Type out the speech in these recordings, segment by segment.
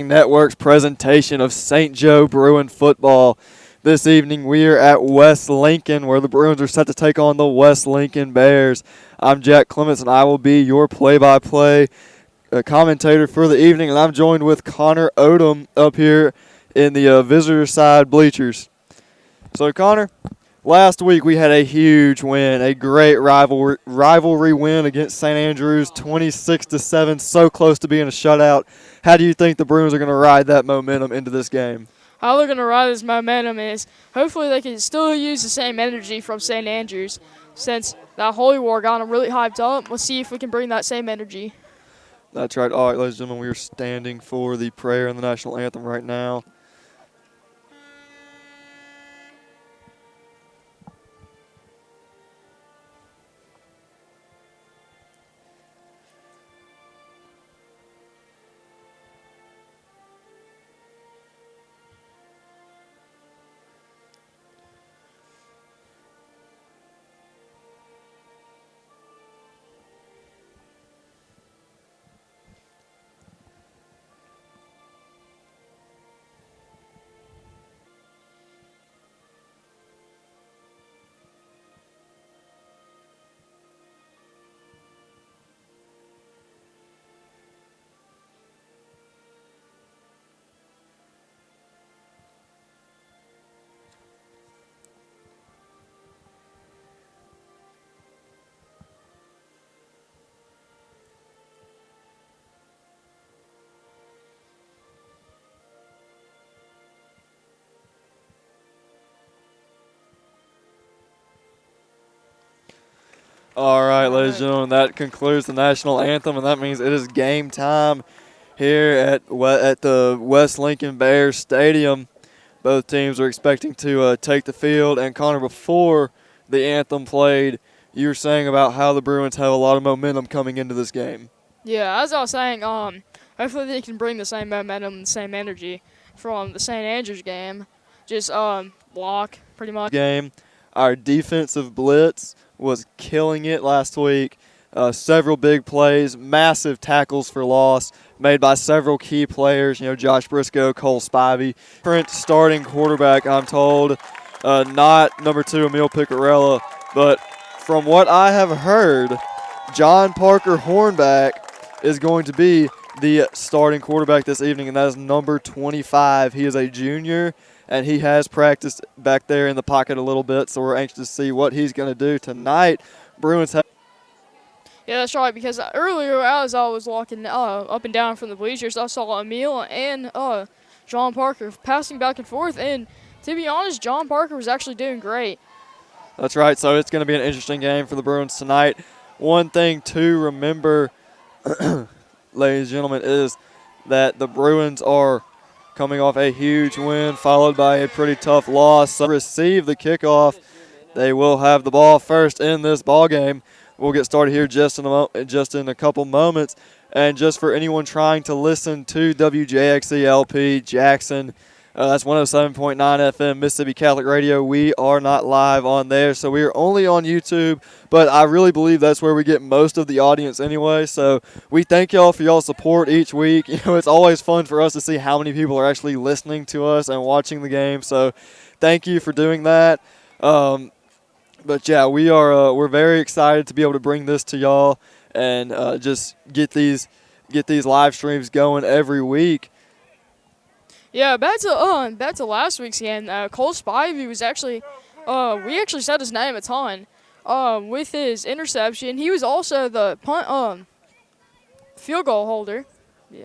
Network's presentation of St. Joe Bruin football. This evening we are at West Lincoln where the Bruins are set to take on the West Lincoln Bears. I'm Jack Clements and I will be your play-by-play commentator for the evening, and I'm joined with Connor Odom up here in the visitor side bleachers. So Connor, last week we had a huge win, a great rivalry win against St. Andrews, 26-7, so close to being a shutout. How do you think the Bruins are going to ride that momentum into this game? How they're going to ride this momentum is hopefully they can still use the same energy from St. Andrews. Since that Holy War got them really hyped up, let's see if we can bring that same energy. That's right. All right, ladies and gentlemen, we are standing for the prayer and the national anthem right now. All right, ladies and gentlemen, that concludes the national anthem, and that means it is game time here at the West Lincoln Bears Stadium. Both teams are expecting to take the field. And Connor, before the anthem played, you were saying about how the Bruins have a lot of momentum coming into this game. Yeah, as I was saying, hopefully they can bring the same momentum and the same energy from the St. Andrews game. Just block, pretty much. Game. Our defensive blitz was killing it last week. Several big plays, massive tackles for loss made by several key players. You know, Josh Briscoe, Cole Spivey. Current starting quarterback, I'm told, not number 2 Emil Picarella, but from what I have heard, John Parker Hornback is going to be the starting quarterback this evening, and that is number 25. He is a junior, and he has practiced back there in the pocket a little bit, so we're anxious to see what he's going to do tonight. Bruins have. Yeah, that's right, because earlier as I was walking up and down from the bleachers, I saw Emil and John Parker passing back and forth, and to be honest, John Parker was actually doing great. That's right, so it's going to be an interesting game for the Bruins tonight. One thing to remember, ladies and gentlemen, is that the Bruins are coming off a huge win followed by a pretty tough loss. So receive the kickoff. They will have the ball first in this ball game. We'll get started here just in a couple moments. And just for anyone trying to listen to WJXELP Jackson, that's 107.9 FM, Mississippi Catholic Radio. We are not live on there, so we are only on YouTube. But I really believe that's where we get most of the audience anyway. So we thank y'all for y'all's support each week. You know, it's always fun for us to see how many people are actually listening to us and watching the game. So thank you for doing that. But yeah, we're very excited to be able to bring this to y'all and just get these live streams going every week. Yeah, back to last week's game. Cole Spivey was actually, we actually said his name a ton. With his interception, he was also the punt, field goal holder. Yeah,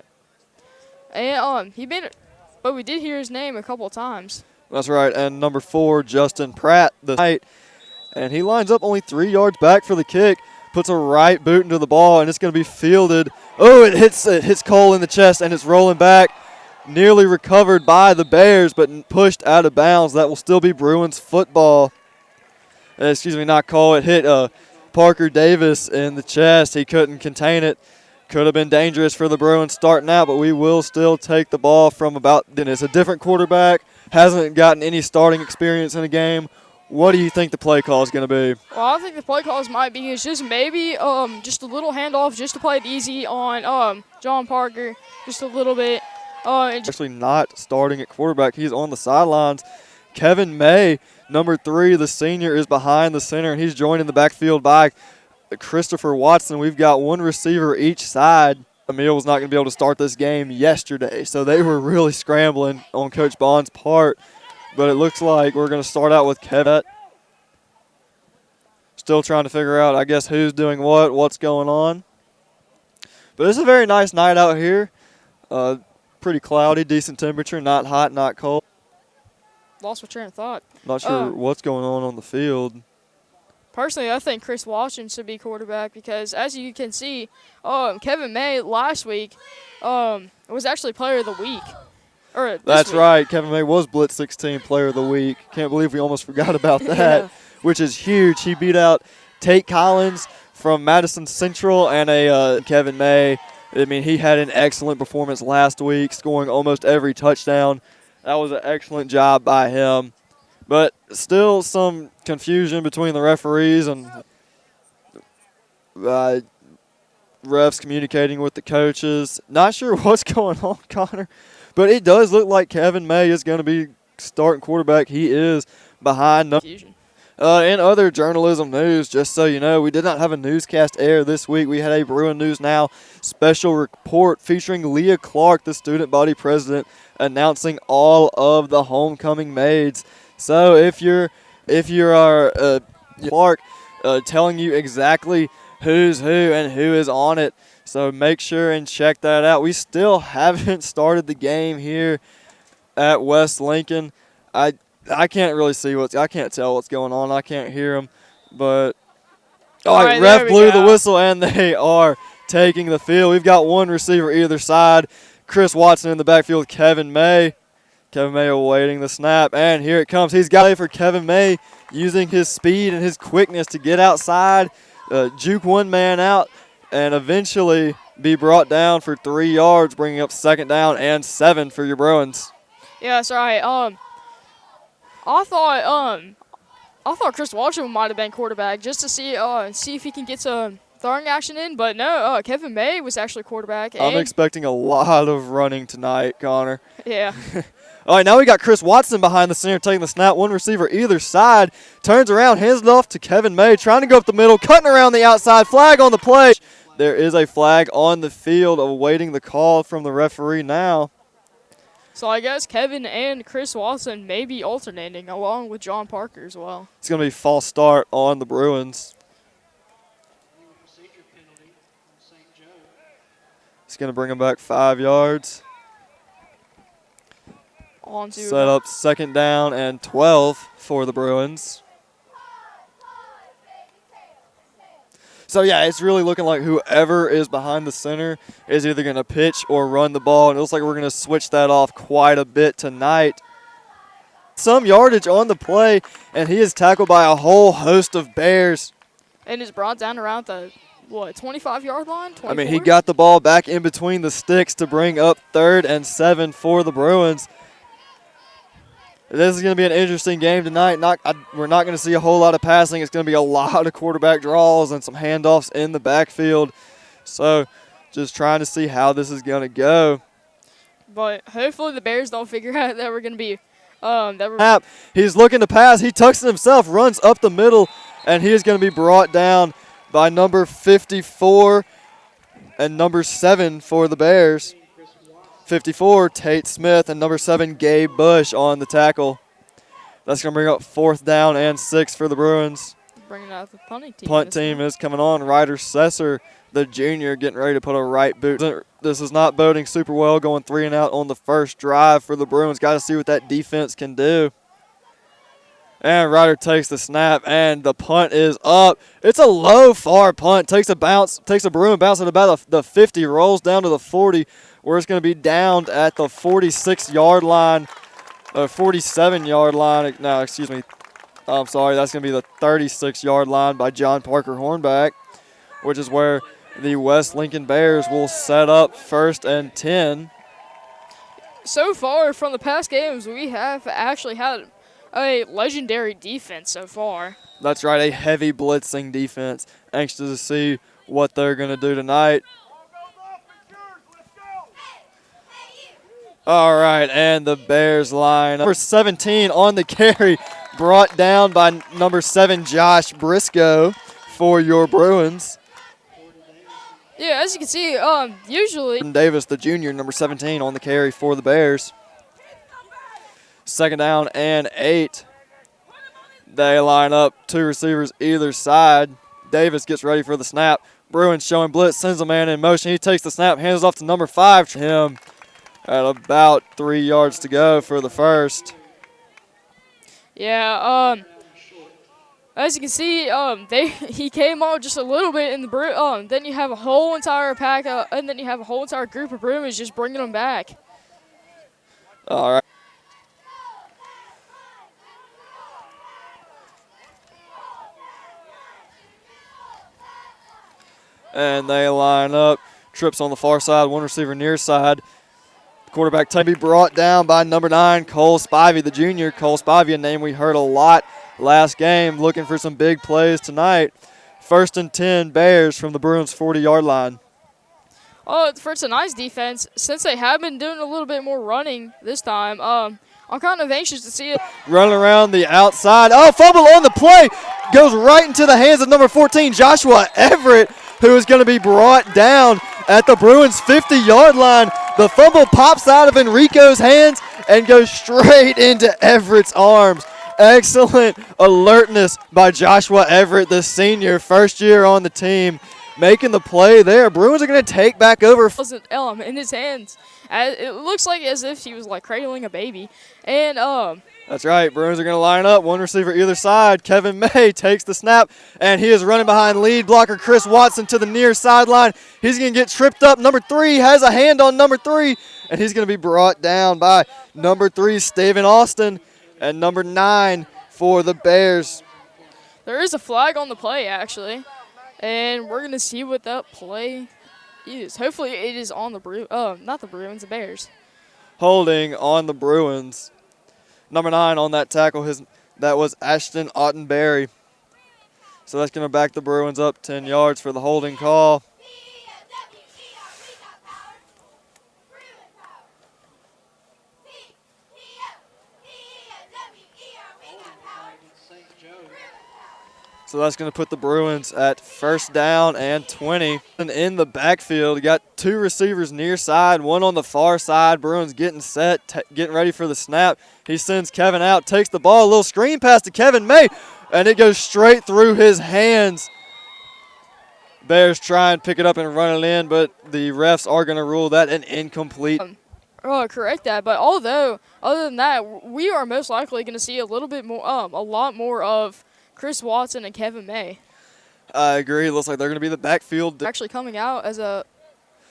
and he made it, but we did hear his name a couple of times. That's right, and number 4, Justin Pratt, the night, and he lines up only 3 yards back for the kick. Puts a right boot into the ball, and it's going to be fielded. Oh, it hits Cole in the chest, and it's rolling back. Nearly recovered by the Bears, but pushed out of bounds. That will still be Bruins football. Not Cole. It hit Parker Davis in the chest. He couldn't contain it. Could have been dangerous for the Bruins starting out, but we will still take the ball from about. Then it's a different quarterback. Hasn't gotten any starting experience in a game. What do you think the play call is going to be? Well, I think the play calls might be just maybe just a little handoff just to play it easy on John Parker, just a little bit. Actually not starting at quarterback. He's on the sidelines. Kevin May, number 3, the senior, is behind the center, and he's joined in the backfield by Christopher Watson. We've got one receiver each side. Emil was not going to be able to start this game yesterday, so they were really scrambling on Coach Bond's part. But it looks like we're going to start out with Kevin. Still trying to figure out, I guess, who's doing what's going on. But it's a very nice night out here. Pretty cloudy, decent temperature, not hot, not cold. Lost my train of thought. Not sure what's going on the field. Personally, I think Chris Watson should be quarterback because, as you can see, Kevin May last week was actually Player of the Week. That's right. Kevin May was Blitz 16 Player of the Week. Can't believe we almost forgot about that, which is huge. He beat out Tate Collins from Madison Central and Kevin May. I mean, he had an excellent performance last week, scoring almost every touchdown. That was an excellent job by him. But still some confusion between the referees and refs communicating with the coaches. Not sure what's going on, Connor. But it does look like Kevin May is going to be starting quarterback. He is behind. Confusion. In other journalism news, just so you know, we did not have a newscast air this week. We had a Bruin News Now special report featuring Leah Clark, the student body president, announcing all of the homecoming maids. So if you're Clark telling you exactly who's who and who is on it, so make sure and check that out. We still haven't started the game here at West Lincoln. I can't really see I can't tell what's going on. I can't hear them. But all right, ref blew the whistle, and they are taking the field. We've got one receiver either side. Chris Watson in the backfield with Kevin May. Kevin May awaiting the snap, and here it comes. He's got it for Kevin May, using his speed and his quickness to get outside, juke one man out, and eventually be brought down for 3 yards, bringing up 2nd down and 7 for your Bruins. Yeah, sorry. I thought Chris Watson might have been quarterback just to see if he can get some throwing action in, but no, Kevin May was actually quarterback. I'm expecting a lot of running tonight, Connor. Yeah. All right, now we got Chris Watson behind the center taking the snap. One receiver either side. Turns around, hands it off to Kevin May, trying to go up the middle, cutting around the outside. Flag on the play. There is a flag on the field awaiting the call from the referee now. So I guess Kevin and Chris Watson may be alternating along with John Parker as well. It's going to be false start on the Bruins. It's going to bring them back 5 yards. Set up 2nd down and 12 for the Bruins. So, yeah, it's really looking like whoever is behind the center is either going to pitch or run the ball. And it looks like we're going to switch that off quite a bit tonight. Some yardage on the play, and he is tackled by a whole host of Bears. And is brought down around the, 25-yard line? 24? I mean, he got the ball back in between the sticks to bring up 3rd and 7 for the Bruins. This is going to be an interesting game tonight. We're not going to see a whole lot of passing. It's going to be a lot of quarterback draws and some handoffs in the backfield. So just trying to see how this is going to go. But hopefully the Bears don't figure out that we're going to be he's looking to pass. He tucks it himself, runs up the middle, and he is going to be brought down by number 54 and number 7 for the Bears. 54, Tate Smith, and number 7, Gabe Bush on the tackle. That's going to bring up 4th down and 6 for the Bruins. Bringing out the punting team. Punt team is coming on. Ryder Sesser, the junior, getting ready to put a right boot. This is not boding super well, going 3 and out on the first drive for the Bruins. Got to see what that defense can do. And Ryder takes the snap, and the punt is up. It's a low, far punt. Takes a Bruin bounce at about the 50, rolls down to the 40, where it's going to be downed at the 46-yard line, 47-yard line. No, excuse me. I'm sorry. That's going to be the 36-yard line by John Parker Hornback, which is where the West Lincoln Bears will set up 1st and 10. So far from the past games, we have actually had a legendary defense so far. That's right, a heavy blitzing defense. Anxious to see what they're going to do tonight. All right, and the Bears line. Number 17 on the carry, brought down by number 7, Josh Briscoe for your Bruins. Yeah, as you can see, usually Davis, the junior, number 17 on the carry for the Bears. Second down and 8. They line up 2 receivers either side. Davis gets ready for the snap. Bruins showing blitz, sends a man in motion. He takes the snap, hands it off to number 5. Him at about 3 yards to go for the first. Yeah, as you can see, he came on just a little bit in the then you have a whole entire pack, and then you have a whole entire group of Bruins just bringing them back. All right. And they line up. Trips on the far side, 1 receiver near side. Quarterback to be brought down by number 9, Cole Spivey, the junior. Cole Spivey, a name we heard a lot last game, looking for some big plays tonight. 1st and 10, Bears from the Bruins 40-yard line. Oh, for tonight's defense, since they have been doing a little bit more running this time, I'm kind of anxious to see it. Running around the outside. Oh, fumble on the play. Goes right into the hands of number 14, Joshua Everett, who is going to be brought down at the Bruins 50-yard line. The fumble pops out of Enrico's hands and goes straight into Everett's arms. Excellent alertness by Joshua Everett, the senior, first year on the team, making the play there. Bruins are going to take back over. Wasn't in his hands. It looks like as if he was like cradling a baby. And That's right. Bruins are going to line up. 1 receiver either side. Kevin May takes the snap, and he is running behind lead blocker Chris Watson to the near sideline. He's going to get tripped up. Number 3 has a hand on number 3, and he's going to be brought down by number 3, Steven Austin, and number 9 for the Bears. There is a flag on the play, actually, and we're going to see what that play is. Hopefully it is on the not the Bruins, the Bears. Holding on the Bruins. Number 9 on that tackle, that was Ashton Ottenberry. So that's going to back the Bruins up 10 yards for the holding call. So that's going to put the Bruins at 1st down and 20. And in the backfield, you got 2 receivers near side, 1 on the far side. Bruins getting set, getting ready for the snap. He sends Kevin out, takes the ball, a little screen pass to Kevin May, and it goes straight through his hands. Bears try and pick it up and run it in, but the refs are going to rule that an incomplete. Correct that, but although, other than that, we are most likely going to see a little bit more, a lot more of Chris Watson and Kevin May. I agree. It looks like they're going to be the backfield. Actually coming out as a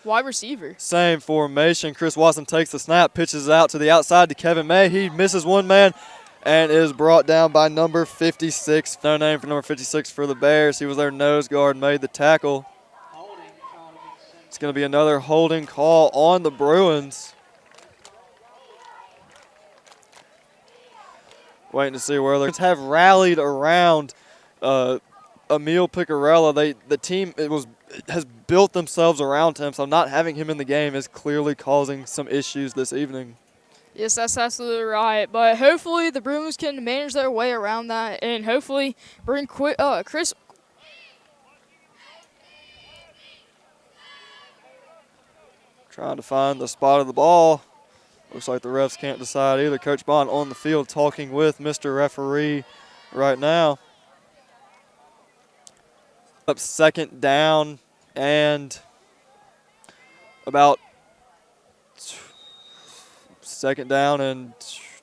wide receiver. Same formation. Chris Watson takes the snap, pitches it out to the outside to Kevin May. He misses one man and is brought down by number 56. No name for number 56 for the Bears. He was their nose guard, made the tackle. It's going to be another holding call on the Bruins. Waiting to see where they have rallied around Emil Picarella. The team has built themselves around him, so not having him in the game is clearly causing some issues this evening. Yes, that's absolutely right. But hopefully the Bruins can manage their way around that, and hopefully bring Chris. Trying to find the spot of the ball. Looks like the refs can't decide either. Coach Bond on the field talking with Mr. Referee right now. Up 2nd down and about 2nd down and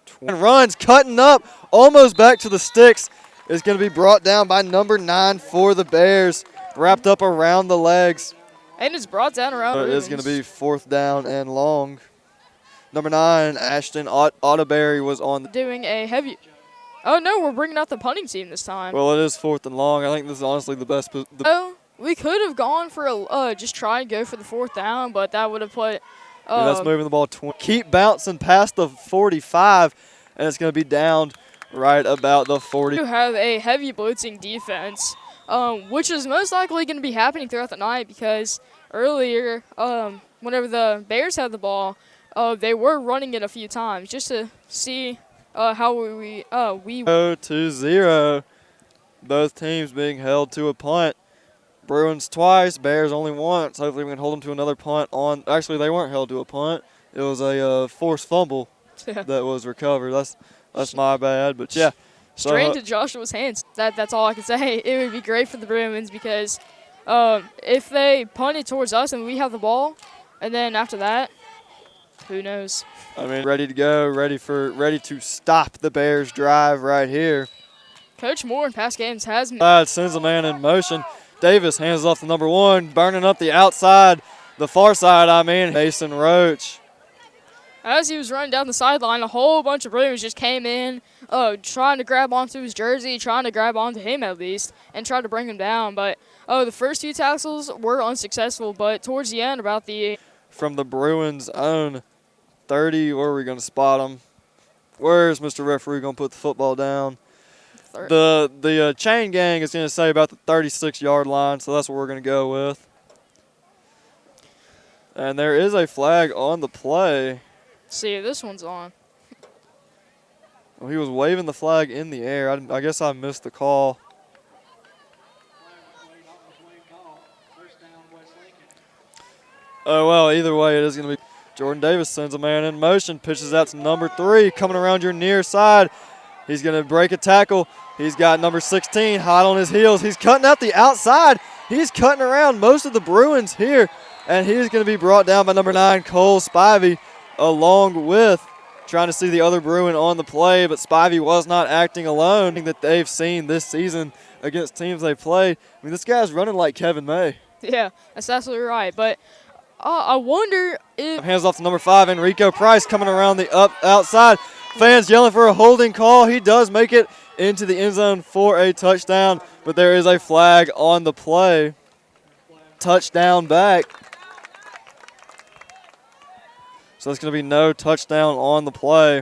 20. Runs, cutting up, almost back to the sticks. Is going to be brought down by number 9 for the Bears. Wrapped up around the legs. And it's brought down around the It is going to be 4th down and long. Number 9, Ashton Otterberry was on. Doing a heavy. Oh, no, we're bringing out the punting team this time. Well, it is 4th and long. I think this is honestly the best. We could have gone for just try and go for the 4th down, but that would have put. That's moving the ball. Keep bouncing past the 45, and it's going to be down right about the 40. We have a heavy blitzing defense, which is most likely going to be happening throughout the night because earlier, whenever the Bears had the ball, they were running it a few times just to see how we 0-0. Both teams being held to a punt. Bruins twice, Bears only once. Hopefully we can hold them to another punt on. Actually, they weren't held to a punt. It was a forced fumble that was recovered. That's my bad, but yeah. Straight into Joshua's hands. That's all I can say. It would be great for the Bruins because if they punt it towards us and we have the ball, and then after that, who knows? I mean, ready to go, ready to stop the Bears' drive right here. Coach Moore in past games has sends a man in motion. Davis hands off to number 1, burning up the outside, the far side. Mason Roach. As he was running down the sideline, a whole bunch of Bruins just came in, trying to grab onto his jersey, trying to grab onto him at least, and try to bring him down. But the first few tackles were unsuccessful. But towards the end, from the Bruins' own 30, where are we going to spot him? Where's Mr. Referee going to put the football down? The chain gang is going to say about the 36-yard line, so that's what we're going to go with. And there is a flag on the play. See, this one's on. Well, he was waving the flag in the air. I guess I missed the call. Oh, well, either way, it is going to be. Jordan Davis sends a man in motion, pitches out to number 3, coming around your near side. He's going to break a tackle. He's got number 16 hot on his heels. He's cutting out the outside. He's cutting around most of the Bruins here, and he's going to be brought down by number 9, Cole Spivey, along with trying to see the other Bruin on the play, but Spivey was not acting alone that they've seen this season against teams they play. I mean, this guy's running like Kevin May. Yeah, that's absolutely right, but I wonder if... Hands off to number 5, Enrico Price, coming around the outside. Fans yelling for a holding call. He does make it into the end zone for a touchdown, but there is a flag on the play. Touchdown back. So it's going to be no touchdown on the play.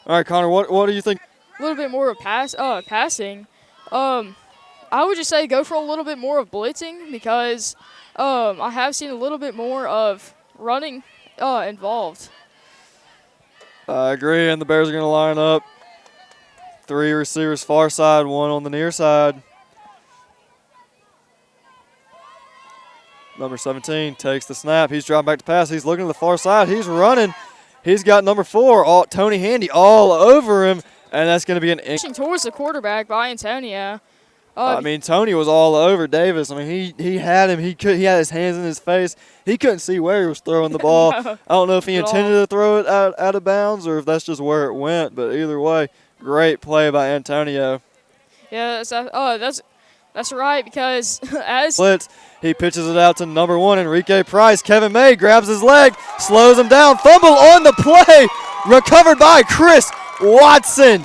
All right, Connor, what do you think? A little bit more of passing. I would just say go for a little bit more of blitzing because I have seen a little bit more of running involved. I agree, and the Bears are going to line up. 3 receivers far side, 1 on the near side. Number 17 takes the snap. He's dropping back to pass. He's looking to the far side. He's running. He's got number 4, Tony Handy, all over him, and that's going to be an pushing towards the quarterback by Antonio. Tony was all over Davis. I mean, he had him. He had his hands in his face. He couldn't see where he was throwing the ball. No, I don't know if he intended to throw it out of bounds or if that's just where it went. But either way, great play by Antonio. Yeah, that's right because as blitz, he pitches it out to number 1, Enrique Price. Kevin May grabs his leg, slows him down. Fumble on the play, recovered by Chris Watson.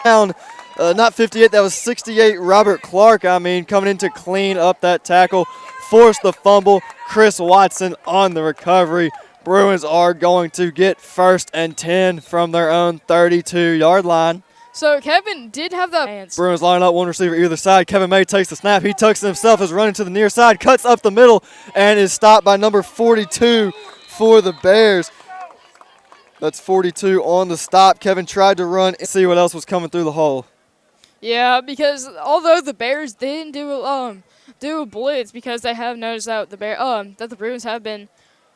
Down. Not 58, that was 68. Robert Clark, coming in to clean up that tackle, forced the fumble. Chris Watson on the recovery. Bruins are going to get 1st and 10 from their own 32-yard line. So Kevin did have that. Bruins line up, 1 receiver either side. Kevin May takes the snap. He tucks it himself, is running to the near side, cuts up the middle, and is stopped by number 42 for the Bears. That's 42 on the stop. Kevin tried to run and see what else was coming through the hole. Yeah, because although the Bears didn't do a blitz because they have noticed that the Bruins have been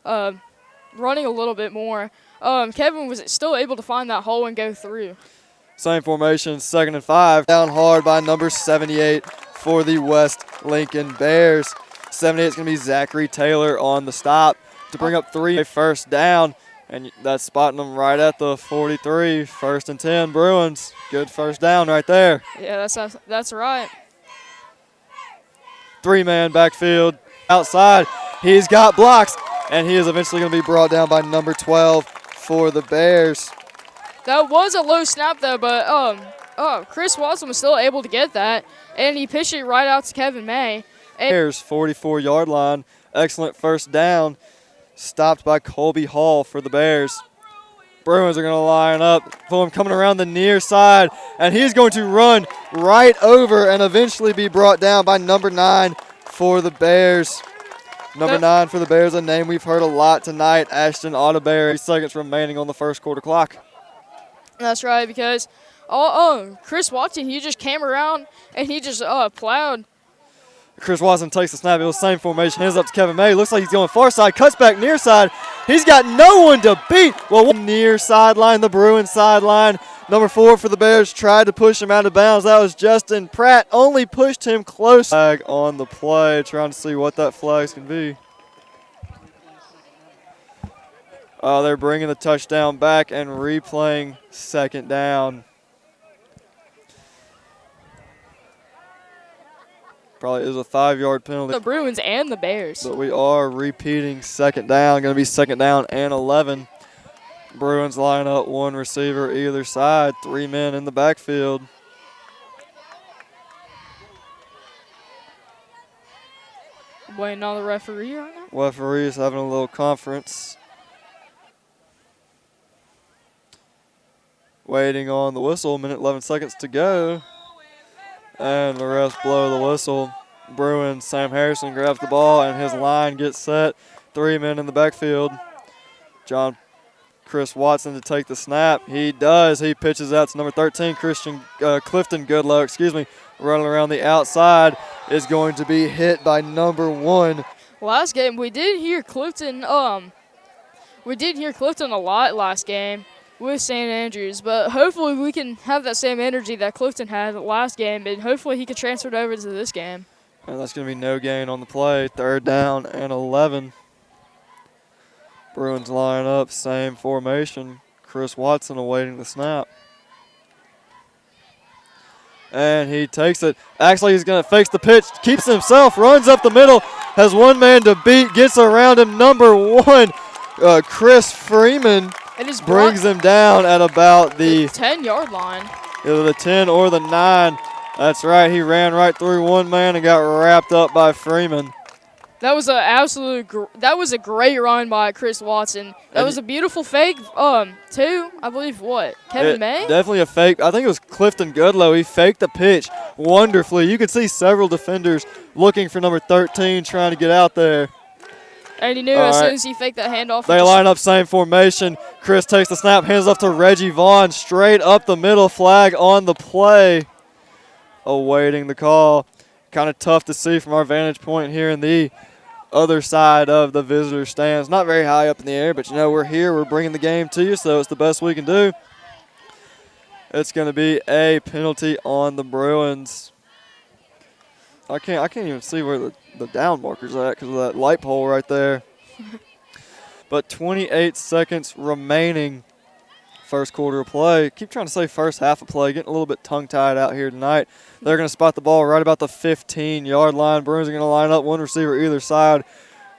running a little bit more, Kevin was still able to find that hole and go through. Same formation, 2nd and 5. Down hard by number 78 for the West Lincoln Bears. 78 is going to be Zachary Taylor on the stop to bring up 3 first down. And that's spotting them right at the 43. 1st and 10, Bruins. Good first down right there. Yeah, that's right. 3-man backfield outside. He's got blocks, and he is eventually going to be brought down by number 12 for the Bears. That was a low snap, though, but Chris Watson was still able to get that, and he pitched it right out to Kevin May. Bears 44-yard line. Excellent first down. Stopped by Colby Hall for the Bears. Bruins are going to line up for him coming around the near side, and he's going to run right over and eventually be brought down by number 9 for the Bears. Number 9 for the Bears, a name we've heard a lot tonight, Ashton Otterberry. 3 seconds remaining on the first quarter clock. That's right, because Chris Watson, he just came around and he just plowed. Chris Watson takes the snap. It was the same formation. Hands up to Kevin May. Looks like he's going far side. Cuts back near side. He's got no one to beat. Well, near sideline, the Bruins sideline. Number 4 for the Bears tried to push him out of bounds. That was Justin Pratt. Only pushed him close. Flag on the play. Trying to see what that flag's can be. They're bringing the touchdown back and replaying second down. Probably is a 5-yard penalty. The Bruins and the Bears. But we are repeating second down. Going to be second down and 11. Bruins line up 1 receiver either side. 3 men in the backfield. Waiting on the referee right now. Referee is having a little conference. Waiting on the whistle. Minute 11 seconds to go. And the refs blow the whistle. Bruins, Sam Harrison grabs the ball and his line gets set. 3 men in the backfield. Chris Watson to take the snap. He does. He pitches out to number 13, Clifton Goodlow, running around the outside. Is going to be hit by number 1. Last game, we did hear Clifton a lot last game with St. Andrews, but hopefully we can have that same energy that Clifton had last game, and hopefully he can transfer it over to this game. And that's going to be no gain on the play. 3rd down and 11. Bruins line up, same formation. Chris Watson awaiting the snap. And he takes it. Actually, he's going to fake the pitch, keeps himself, runs up the middle, has 1 man to beat, gets around him. Number 1, Chris Freeman. And brings him down at about the 10-yard line. Either the 10 or the 9. That's right. He ran right through 1 man and got wrapped up by Freeman. That was a great run by Chris Watson. That was a beautiful fake, too. I believe Kevin May? Definitely a fake. I think it was Clifton Goodlow. He faked the pitch wonderfully. You could see several defenders looking for number 13 trying to get out there. And he knew as soon as he faked that handoff. They line up same formation. Chris takes the snap, hands off to Reggie Vaughn, straight up the middle, flag on the play. Awaiting the call. Kind of tough to see from our vantage point here in the other side of the visitor stands. Not very high up in the air, but we're here. We're bringing the game to you, so it's the best we can do. It's going to be a penalty on the Bruins. I can't even see where the down marker's at because of that light pole right there. But 28 seconds remaining. First quarter of play. Keep trying to say first half of play. Getting a little bit tongue-tied out here tonight. They're going to spot the ball right about the 15-yard line. Bruins are going to line up 1 receiver either side.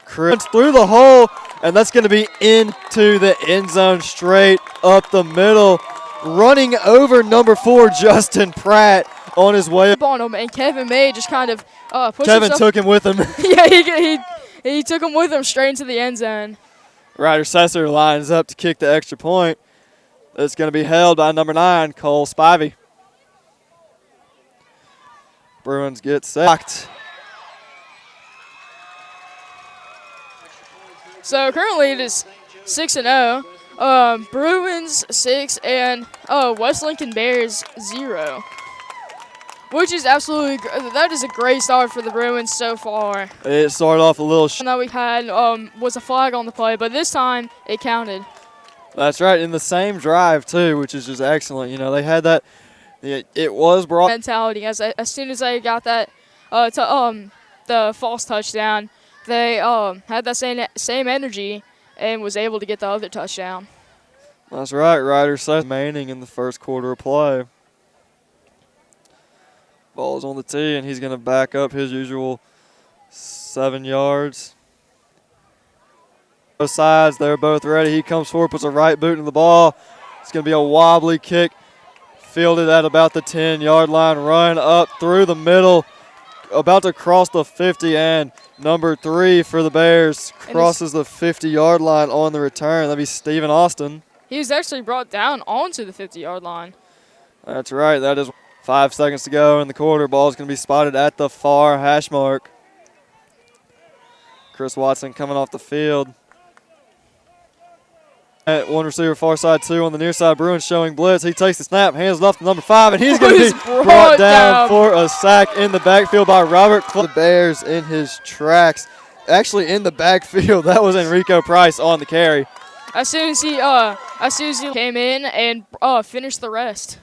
Chris through the hole, and that's going to be into the end zone straight up the middle. Running over number 4, Justin Pratt, on his way. On him, and Kevin May just kind of pushed Kevin took him with him. Yeah, he took him with him straight into the end zone. Ryder Sesser lines up to kick the extra point. It's going to be held by number 9, Cole Spivey. Bruins get sacked. So currently it is 6-0. Bruins 6 and West Lincoln Bears 0. Which is that is a great start for the Bruins so far. It started off a little. That we had was a flag on the play, but this time it counted. That's right, in the same drive too, which is just excellent. They had that. It was brought mentality as soon as they got that the false touchdown, they had that same energy and was able to get the other touchdown. That's right, Ryder says remaining in the first quarter of play. Ball's on the tee, and he's going to back up his usual 7 yards. Both sides, they're both ready. He comes forward, puts a right boot in the ball. It's going to be a wobbly kick, fielded at about the 10-yard line, run up through the middle, about to cross the 50, and number 3 for the Bears crosses the 50-yard line on the return. That'd be Stephen Austin. He was actually brought down onto the 50-yard line. That's right. That is 5 seconds to go in the quarter. Ball is going to be spotted at the far hash mark. Chris Watson coming off the field. At one receiver, far side 2 on the near side. Bruins showing blitz. He takes the snap, hands it off to number 5, and he's going to be brought down for a sack in the backfield by Robert. The Bears in his tracks. Actually in the backfield. That was Enrico Price on the carry. As soon as he came in and finished the rest.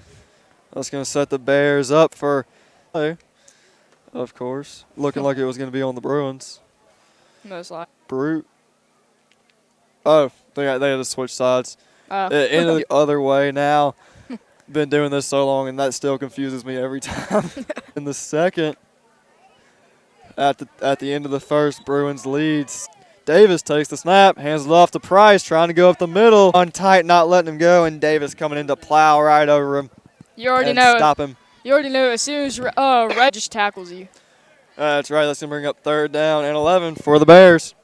That's going to set the Bears up for, of course, looking like it was going to be on the Bruins. Most likely. Brute. Oh, they had to switch sides. In the other way now. Been doing this so long, and that still confuses me every time. In the second, at the end of the first, Bruins leads. Davis takes the snap, hands it off to Price, trying to go up the middle. On tight, not letting him go, and Davis coming in to plow right over him. You already know. Stop him. You already know as soon as Red just tackles you. That's right. That's going to bring up 3rd down and 11 for the Bears.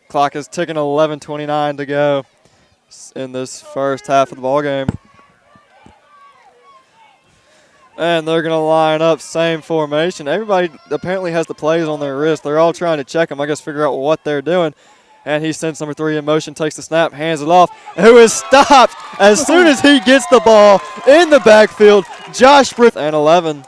Clock is ticking, 11:29 to go in this first half of the ball game. And they're going to line up, same formation. Everybody apparently has the plays on their wrist. They're all trying to check them. I guess figure out what they're doing. And he sends number 3 in motion, takes the snap, hands it off, who is stopped as soon as he gets the ball in the backfield. Josh Brith and 11.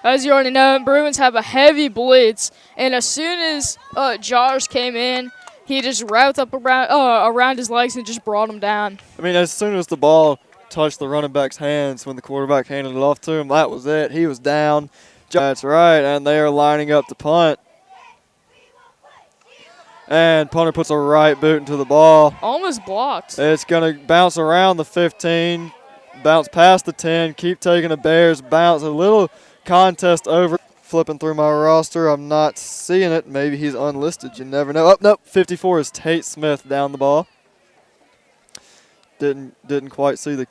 As you already know, Bruins have a heavy blitz, and as soon as Josh came in, he just wrapped up around his legs and just brought him down. I mean, as soon as the ball touched the running back's hands when the quarterback handed it off to him, that was it. He was down. That's right, and they are lining up to punt. And punter puts a right boot into the ball. Almost blocked. It's going to bounce around the 15, bounce past the 10, keep taking the Bears, bounce a little contest over. Flipping through my roster, I'm not seeing it. Maybe he's unlisted. You never know. Oh, nope. 54 is Tate Smith down the ball. Didn't quite see the.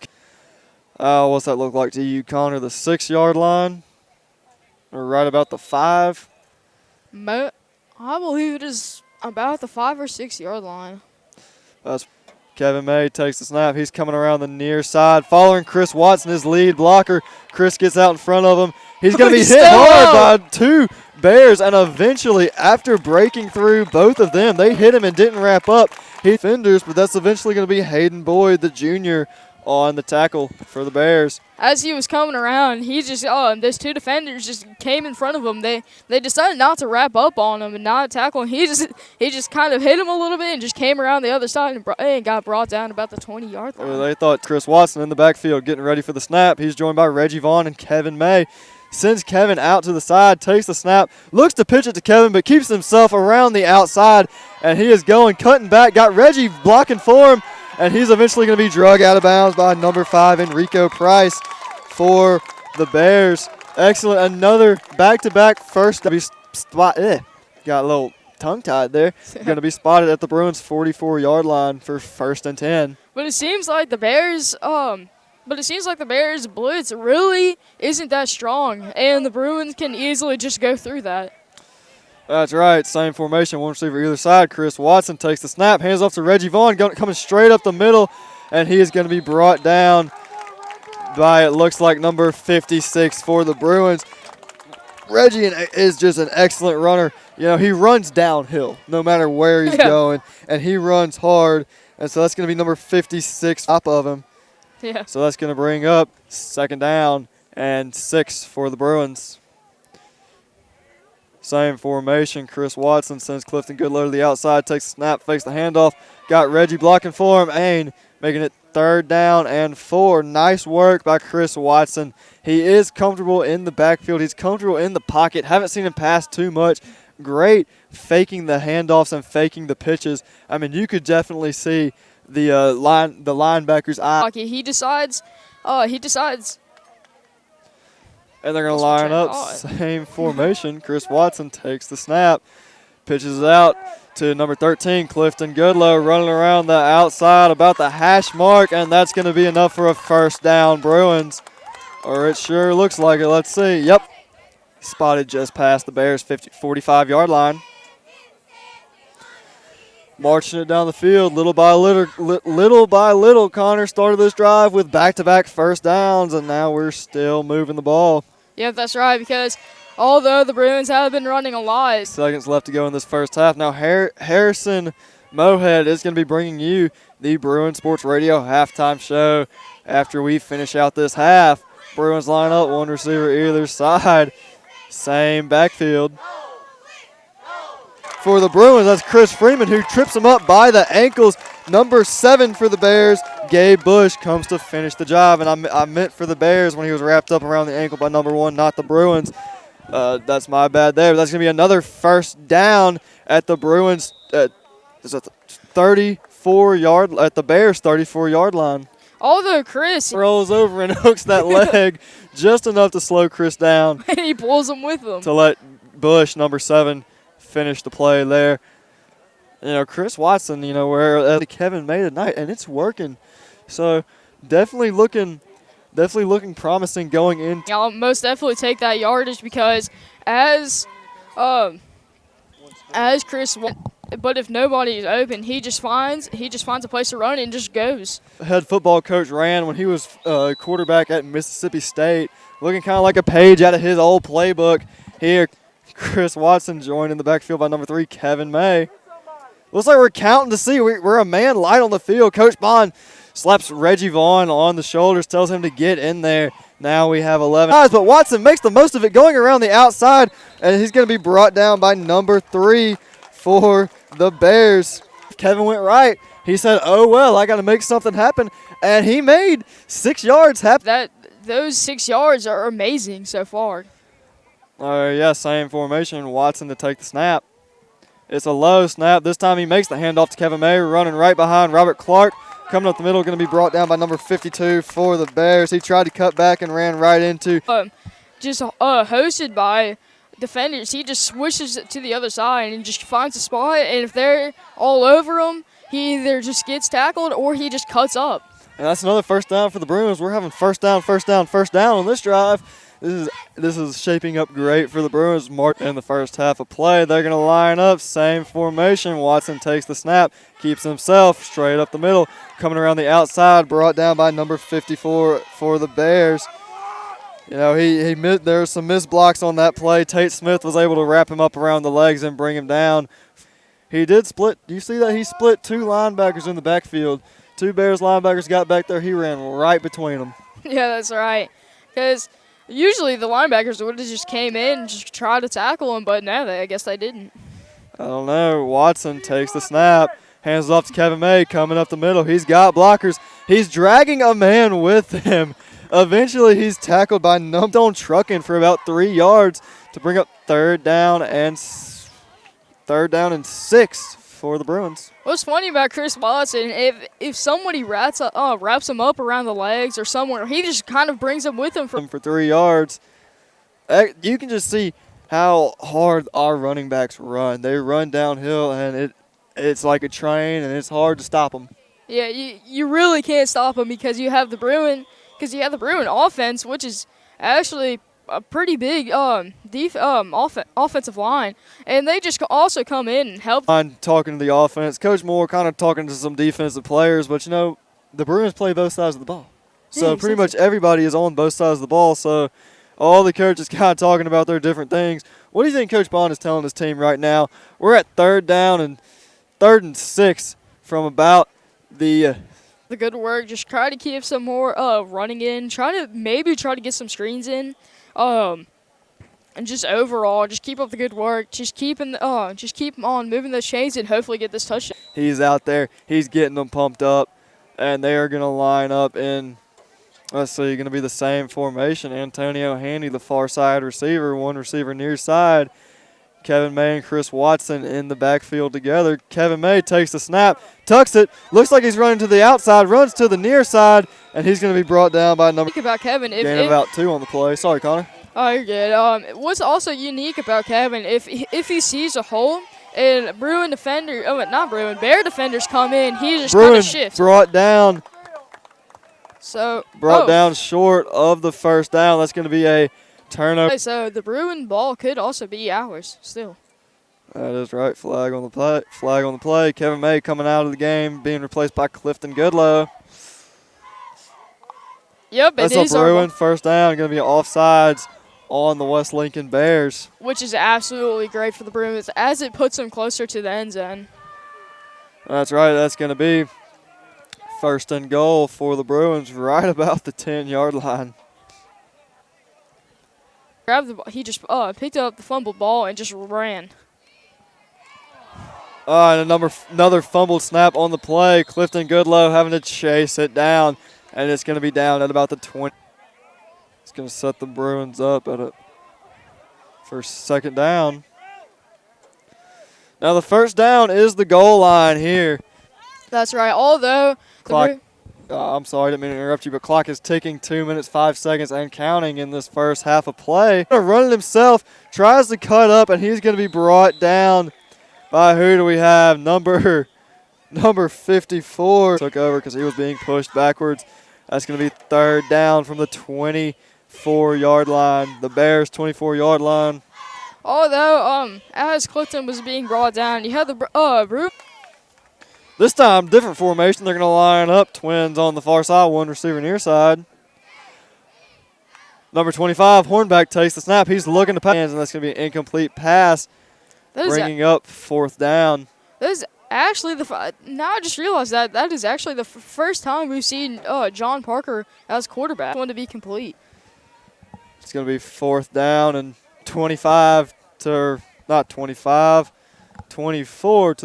What's that look like to you, Connor? The 6-yard line, or right about the 5? I believe it is about the 5 or 6 yard line. That's Kevin May takes the snap. He's coming around the near side, following Chris Watson, his lead blocker. Chris gets out in front of him. He's going to be hit hard by 2 Bears, and eventually, after breaking through both of them, they hit him and didn't wrap up. He defenders, but that's eventually going to be Hayden Boyd, the junior, on the tackle for the Bears. As he was coming around, he just those 2 defenders just came in front of him. They decided not to wrap up on him and not tackle him. He just kind of hit him a little bit and just came around the other side and got brought down about the 20-yard line. They thought Chris Watson in the backfield getting ready for the snap. He's joined by Reggie Vaughn and Kevin May. Sends Kevin out to the side, takes the snap, looks to pitch it to Kevin, but keeps himself around the outside, and he is going, cutting back, got Reggie blocking for him, and he's eventually going to be drug out of bounds by number 5, Enrico Price, for the Bears. Excellent. Another back-to-back first spot. Got a little tongue-tied there. Going to be spotted at the Bruins' 44-yard line for 1st and 10. But it seems like the Bears blitz really isn't that strong, and the Bruins can easily just go through that. That's right. Same formation, one receiver either side. Chris Watson takes the snap, hands off to Reggie Vaughn, coming straight up the middle, and he is going to be brought down by, it looks like, number 56 for the Bruins. Reggie is just an excellent runner. You know, he runs downhill no matter where he's going, and he runs hard, and so that's going to be number 56 top of him. Yeah. So that's going to bring up 2nd down and 6 for the Bruins. Same formation. Chris Watson sends Clifton Goodlow to the outside, takes the snap, fakes the handoff, got Reggie blocking for him, and making it 3rd down and 4. Nice work by Chris Watson. He is comfortable in the backfield. He's comfortable in the pocket. Haven't seen him pass too much. Great faking the handoffs and faking the pitches. I mean, you could definitely see the linebacker's eye. Okay, he decides. And they're going to line up, same formation. Chris Watson takes the snap, pitches it out to number 13, Clifton Goodlow, running around the outside about the hash mark, and that's going to be enough for a 1st down, Bruins. Or it sure looks like it. Let's see. Yep. Spotted just past the Bears' 45-yard line. Marching it down the field, little by little, Connor started this drive with back-to-back 1st downs, and now we're still moving the ball. Yeah, that's right, because Although the Bruins have been running a lot. Seconds left to go in this first half. Now Harrison Mohead is going to be bringing you the Bruins Sports Radio halftime show after we finish out this half. Bruins line up, one receiver either side. Same backfield. For the Bruins, that's Chris Freeman, who trips him up by the ankles. Number 7 for the Bears, Gabe Bush, comes to finish the job. And I meant for the Bears when he was wrapped up around the ankle by number 1, not the Bruins. That's my bad there. But that's going to be another first down at the Bruins. Is that 34-yard at the Bears' 34-yard line. Although Chris rolls over and hooks that leg just enough to slow Chris down. And he pulls him with him. To let Bush, number 7, finish the play there. Chris Watson, where Kevin May tonight, and it's working. So definitely looking promising going in. I'll most definitely take that yardage because as Chris, but if nobody is open, he just finds a place to run and just goes. Head football coach Rand, when he was quarterback at Mississippi State, looking kind of like a page out of his old playbook. Here, Chris Watson joined in the backfield by number 3, Kevin May. Looks like we're counting to see. We're a man light on the field. Coach Bond slaps Reggie Vaughn on the shoulders, tells him to get in there. Now we have 11 guys, but Watson makes the most of it going around the outside, and he's going to be brought down by number 3 for the Bears. Kevin went right. He said, oh, well, I got to make something happen, and he made 6 yards happen. Those 6 yards are amazing so far. Yeah, same formation. Watson to take the snap. It's a low snap. This time he makes the handoff to Kevin May, running right behind Robert Clark. Coming up the middle, going to be brought down by number 52 for the Bears. He tried to cut back and ran right into. Hosted by defenders. He just swishes it to the other side and just finds a spot. And if they're all over him, he either just gets tackled or he just cuts up. And that's another first down for the Bruins. We're having first down on this drive. This is shaping up great for the Bruins. Mark in the first half of play. They're going to line up, same formation. Watson takes the snap, keeps himself straight up the middle. Coming around the outside, brought down by number 54 for the Bears. There were some missed blocks on that play. Tate Smith was able to wrap him up around the legs and bring him down. He did split. Do you see that? He split 2 linebackers in the backfield. 2 Bears linebackers got back there. He ran right between them. Yeah, that's right. Because usually the linebackers would have just came in and just tried to tackle him, but no, I guess they didn't. I don't know. Watson takes the snap, hands it off to Kevin May, coming up the middle. He's got blockers. He's dragging a man with him. Eventually, he's tackled by Numpton Trucking for about 3 yards to bring up third down and 6 for the Bruins. What's funny about Chris Watson, if somebody wraps him up around the legs or somewhere, he just kind of brings him with him for 3 yards. You can just see how hard our running backs run. They run downhill, and it's like a train, and it's hard to stop them. Yeah, you really can't stop them because you have the Bruin offense, which is actually a pretty big offensive line, and they just also come in and help. I'm talking to the offense. Coach Moore kind of talking to some defensive players, but the Bruins play both sides of the ball. So pretty much everybody is on both sides of the ball, so all the coaches kind of talking about their different things. What do you think Coach Bond is telling his team right now? We're at 3rd down and 3rd and 6 from about the good work. Just try to keep some more running in. Try to get some screens in. And just overall, just keep up the good work. Just keep on moving those chains and hopefully get this touchdown. He's out there. He's getting them pumped up, and they are going to line up in. Let's see, going to be the same formation. Antonio Handy, the far side receiver, 1 receiver near side. Kevin May and Chris Watson in the backfield together. Kevin May takes the snap, tucks it, looks like he's running to the outside, runs to the near side, and he's going to be brought down by number. Think about Kevin. Gain about 2 on the play. Sorry, Connor. Oh, you're good. What's also unique about Kevin, if he sees a hole and Bear defenders come in, he just kind of shifts. Brought down down short of the first down. That's going to be a turnover. Okay, so the Bruin ball could also be ours still. That is right. Flag on the play. Kevin May coming out of the game, being replaced by Clifton Goodlow. Yep, that's a Bruin first down. Going to be offsides on the West Lincoln Bears. Which is absolutely great for the Bruins as it puts them closer to the end zone. That's right. That's going to be first and goal for the Bruins right about the 10-yard line. Grabbed the ball. He just picked up the fumbled ball and just ran. And another fumbled snap on the play. Clifton Goodlow having to chase it down, and it's going to be down at about the 20. It's going to set the Bruins up for second down. Now the first down is the goal line here. That's right. Although Clock. I'm sorry, I didn't mean to interrupt you, but clock is ticking. 2 minutes, 5 seconds, and counting in this first half of play. Running himself, tries to cut up, and he's going to be brought down by who do we have? Number 54 took over because he was being pushed backwards. That's going to be third down from the 24-yard line. The Bears' 24-yard line. Although as Clifton was being brought down, you had the Bruins. This time, different formation. They're going to line up twins on the far side, one receiver near side. Number 25, Hornback takes the snap. He's looking to pass, and that's going to be an incomplete pass, bringing up fourth down. That is actually now I just realized that is actually the first time we've seen John Parker as quarterback. One to be complete. It's going to be fourth down and 24 to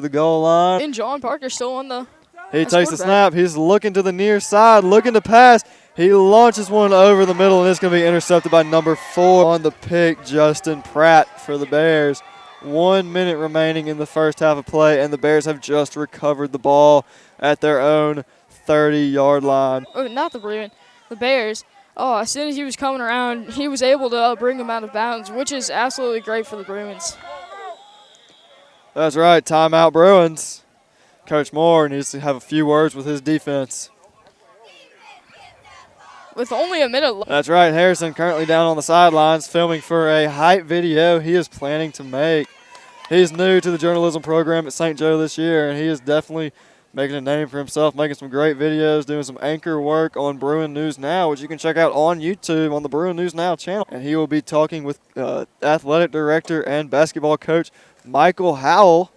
the goal line. And John Parker still on the. He takes the snap. He's looking to the near side, looking to pass. He launches one over the middle, and it's going to be intercepted by number 4 on the pick, Justin Pratt for the Bears. 1 minute remaining in the first half of play, and the Bears have just recovered the ball at their own 30-yard line. Oh, not the Bruins. The Bears. As soon as he was coming around, he was able to bring him out of bounds, which is absolutely great for the Bruins. That's right. Timeout, Bruins. Coach Moore needs to have a few words with his defense. With only a minute left. That's right. Harrison currently down on the sidelines filming for a hype video he is planning to make. He's new to the journalism program at St. Joe this year, and he is definitely making a name for himself, making some great videos, doing some anchor work on Bruin News Now, which you can check out on YouTube on the Bruin News Now channel. And he will be talking with athletic director and basketball coach Michael Howell.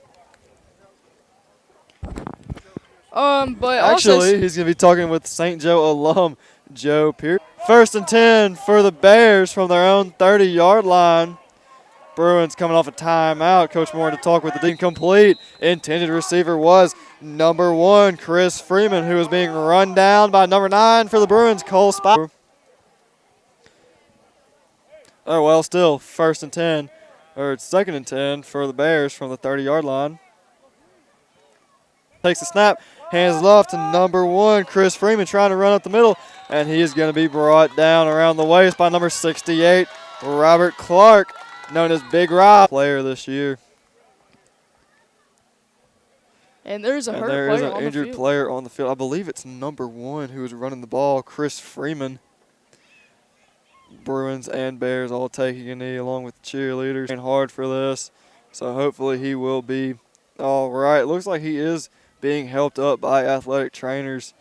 But actually, he's going to be talking with St. Joe alum Joe Pierce. First and 10 for the Bears from their own 30-yard line. Bruins coming off a timeout. Coach Moore to talk with the incomplete. Intended receiver was number 1, Chris Freeman, who was being run down by number 9 for the Bruins, Cole Spot. Oh, well, still first and 10, or it's second and 10 for the Bears from the 30-yard line. Takes the snap, hands it off to number 1, Chris Freeman, trying to run up the middle, and he is going to be brought down around the waist by number 68, Robert Clark, known as Big Rob, player this year. And there's a injured player on the field. I believe it's number 1 who is running the ball, Chris Freeman. Bruins and Bears all taking a knee along with the cheerleaders. Working hard for this, so hopefully he will be all right. Looks like he is being helped up by athletic trainers,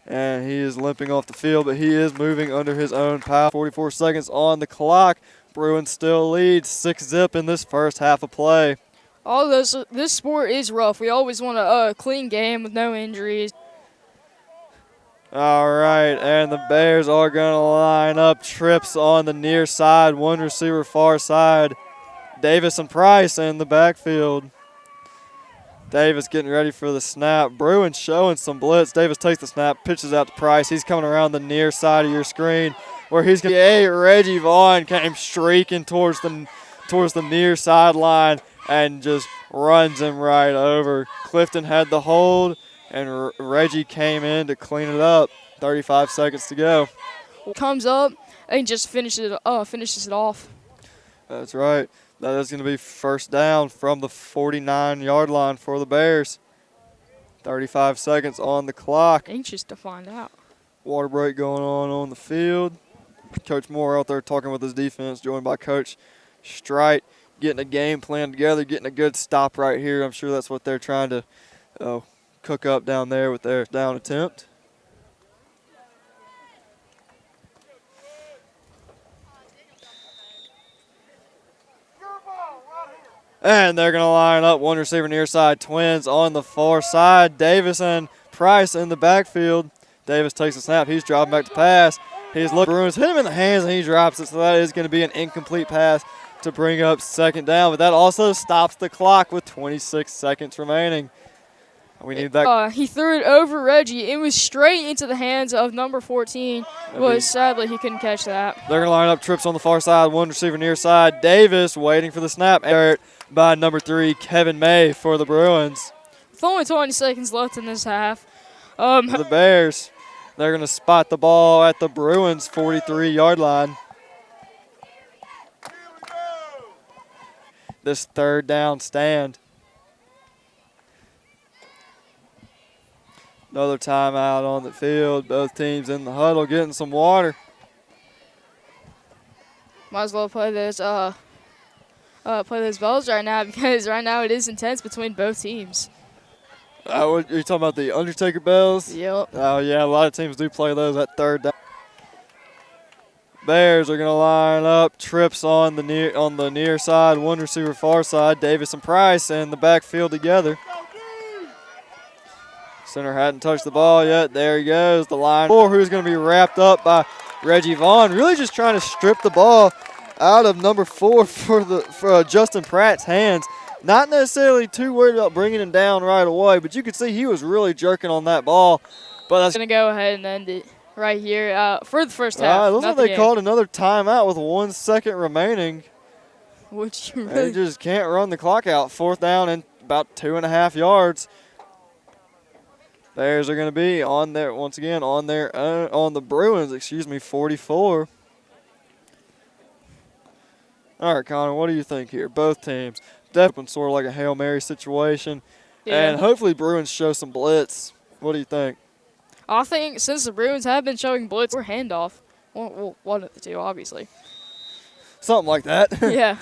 and he is limping off the field, but he is moving under his own power. 44 seconds on the clock. Bruins still lead 6-0 in this first half of play. This sport is rough. We always want a clean game with no injuries. All right, and the Bears are going to line up trips on the near side, 1 receiver far side. Davis and Price in the backfield. Davis getting ready for the snap. Bruins showing some blitz. Davis takes the snap, pitches out to Price. He's coming around the near side of your screen where he's going to be. Reggie Vaughn came streaking towards the near sideline and just runs him right over. Clifton had the hold, and Reggie came in to clean it up. 35 seconds to go. Comes up and just finishes it off. That's right. That is going to be first down from the 49-yard line for the Bears. 35 seconds on the clock. Anxious to find out. Water break going on the field. Coach Moore out there talking with his defense, joined by Coach Strite, getting a game plan together, getting a good stop right here. I'm sure that's what they're trying to cook up down there with their down attempt. And they're going to line up one receiver near side, twins on the far side. Davis and Price in the backfield. Davis takes a snap. He's dropping back to pass. He's looking. Bruins hit him in the hands, and he drops it. So that is going to be an incomplete pass to bring up second down. But that also stops the clock with 26 seconds remaining. We need that. He threw it over Reggie. It was straight into the hands of number 14, but sadly he couldn't catch that. They're going to line up trips on the far side, one receiver near side. Davis waiting for the snap. Aired by number 3, Kevin May for the Bruins. With only 20 seconds left in this half. The Bears, they're going to spot the ball at the Bruins' 43-yard line. This third down stand. Another timeout on the field. Both teams in the huddle getting some water. Might as well play those bells right now, because right now it is intense between both teams. Are you talking about the Undertaker bells? Yep. Oh, yeah, a lot of teams do play those at third down. Bears are going to line up trips on the near side, one receiver far side. Davis and Price in the backfield together. Center hadn't touched the ball yet. There he goes. The line four, who's going to be wrapped up by Reggie Vaughn. Really just trying to strip the ball out of number 4 for Justin Pratt's hands. Not necessarily too worried about bringing him down right away, but you could see he was really jerking on that ball. But that's going to go ahead and end it right here for the first half. Looks like they called another timeout with 1 second remaining. Which you They really just can't run the clock out. Fourth down and about 2.5 yards. Bears are going to be on there once again on the Bruins, 44. All right, Connor, what do you think here? Both teams definitely sort of like a Hail Mary situation, and hopefully Bruins show some blitz. What do you think? I think since the Bruins have been showing blitz or handoff, well, one of the two, obviously. Something like that. Yeah.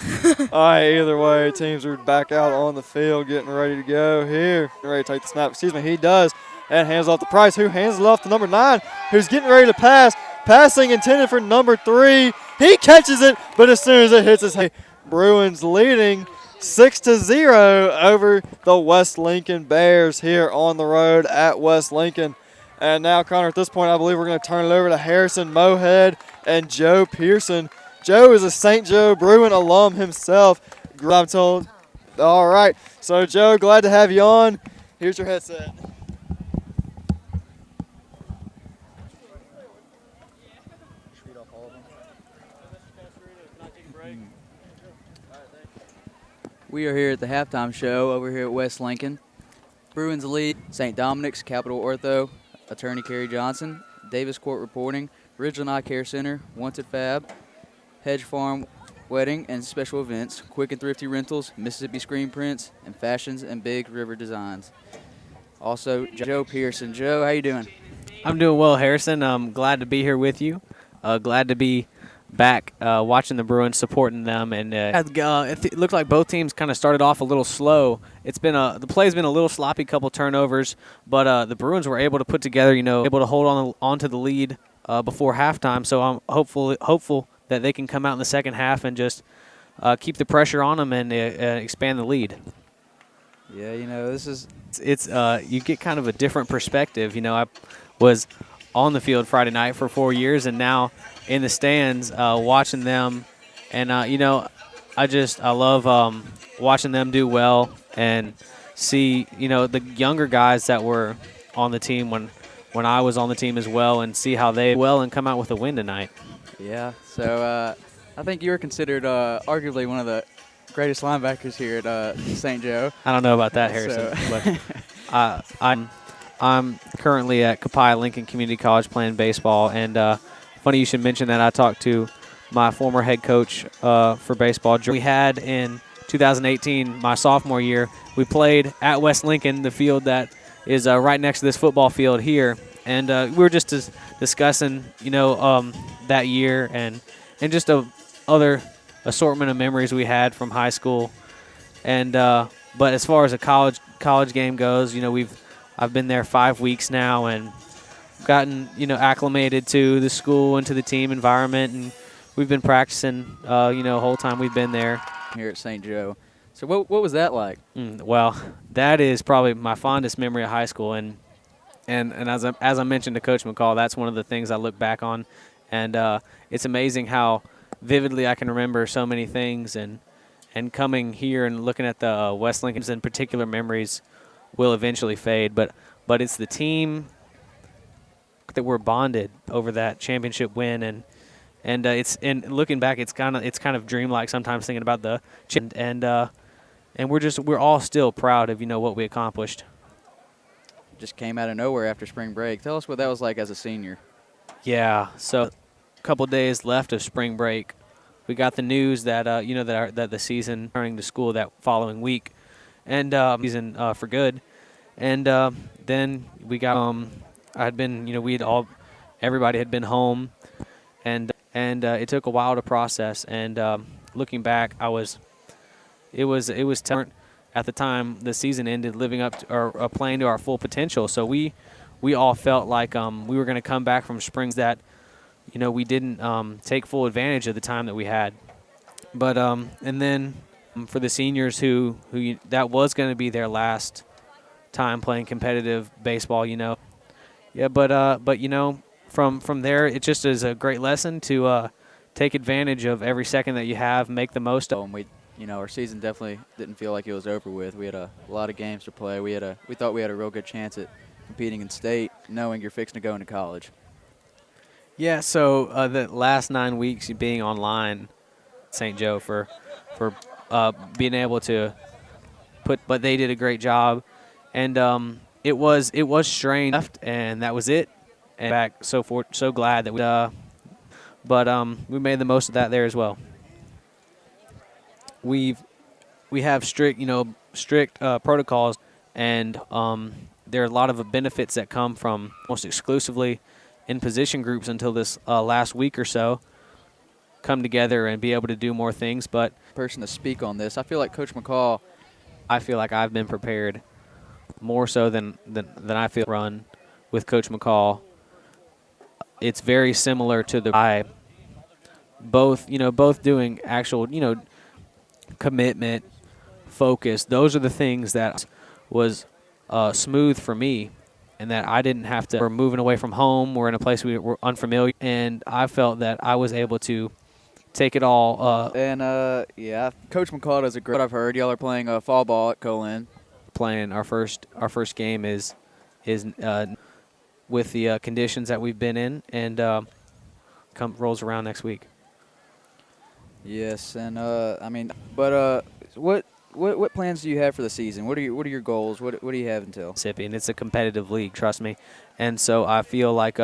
All right, either way, teams are back out on the field getting ready to go here. Ready to take the snap. He does. And hands off to Price, who hands it off to number 9, who's getting ready to pass. Passing intended for number 3. He catches it, but as soon as it hits his head, Bruins leading 6-0 over the West Lincoln Bears here on the road at West Lincoln. And now, Connor, at this point, I believe we're going to turn it over to Harrison Mohead and Joe Pearson. Joe is a St. Joe Bruin alum himself, I'm told. All right, so Joe, glad to have you on. Here's your headset. We are here at the halftime show over here at West Lincoln. Bruins lead, St. Dominic's, Capital Ortho, Attorney Kerry Johnson, Davis Court Reporting, Ridgeland Eye Care Center, Wanted Fab, Hedge Farm Wedding and Special Events, Quick and Thrifty Rentals, Mississippi Screen Prints, and Fashions and Big River Designs. Also, Joe Pearson. Joe, how you doing? I'm doing well, Harrison. I'm glad to be here with you. Glad to be back watching the Bruins, supporting them, and it looked like both teams kind of started off a little slow. It's been the play's been a little sloppy, couple turnovers, but the Bruins were able to put together, able to hold on to the lead before halftime. So I'm hopeful that they can come out in the second half and just keep the pressure on them and expand the lead. Yeah, it's you get kind of a different perspective. I was on the field Friday night for 4 years, and now in the stands watching them, and I love watching them do well and see the younger guys that were on the team when I was on the team as well, and see how they well and come out with a win tonight. Yeah, so I think you were considered arguably one of the greatest linebackers here at St. Joe. I don't know about that, Harrison, but I'm currently at Copiah Lincoln Community College playing baseball, and funny you should mention that. I talked to my former head coach for baseball. We had in 2018, my sophomore year, we played at West Lincoln, the field that is right next to this football field here, and we were just discussing, that year and just other assortment of memories we had from high school, and but as far as a college game goes, I've been there 5 weeks now and gotten acclimated to the school and to the team environment, and we've been practicing the whole time we've been there here at St. Joe. So what was that like? Well, that is probably my fondest memory of high school, and as I mentioned to Coach McCall, that's one of the things I look back on, and it's amazing how vividly I can remember so many things, and coming here and looking at the West Lincoln's in particular memories will eventually fade, but it's the team that we're bonded over that championship win, and it's, and looking back, it's kind of dreamlike sometimes thinking about the and we're all still proud of what we accomplished. Just came out of nowhere after spring break. Tell us what that was like as a senior. Yeah, so a couple days left of spring break, we got the news that that the season returning to school that following week, and season for good, and then we got everybody had been home, and it took a while to process, and looking back, it was tough. At the time the season ended, living up to, or playing to our full potential. So we all felt like we were going to come back from springs that we didn't take full advantage of the time that we had. But and then for the seniors who that was going to be their last time playing competitive baseball, yeah. But from there, it just is a great lesson to take advantage of every second that you have, make the most of. And our season definitely didn't feel like it was over with. We had a lot of games to play. We thought we had a real good chance at competing in state, knowing you're fixing to go into college. Yeah, so the last 9 weeks being online, St. Joe for being able to but they did a great job, and it was strange, and that was it. And back so glad that we made the most of that there as well. We have strict protocols, and there are a lot of benefits that come from almost exclusively in position groups until this last week or so come together and be able to do more things. But person to speak on this, I feel like Coach McCall, I feel like I've been prepared more so than I feel run with Coach McCall. It's very similar to both doing actual commitment, focus. Those are the things that was smooth for me, and that I didn't have to. We're moving away from home. We're in a place we were unfamiliar, and I felt that I was able to take it all. Yeah, Coach McCall does a great. What I've heard, y'all are playing fall ball at Colin. Playing our first game is with the conditions that we've been in, and rolls around next week. Yes, and what plans do you have for the season? What are your goals? What do you have until Mississippi? And it's a competitive league, trust me. And so I feel like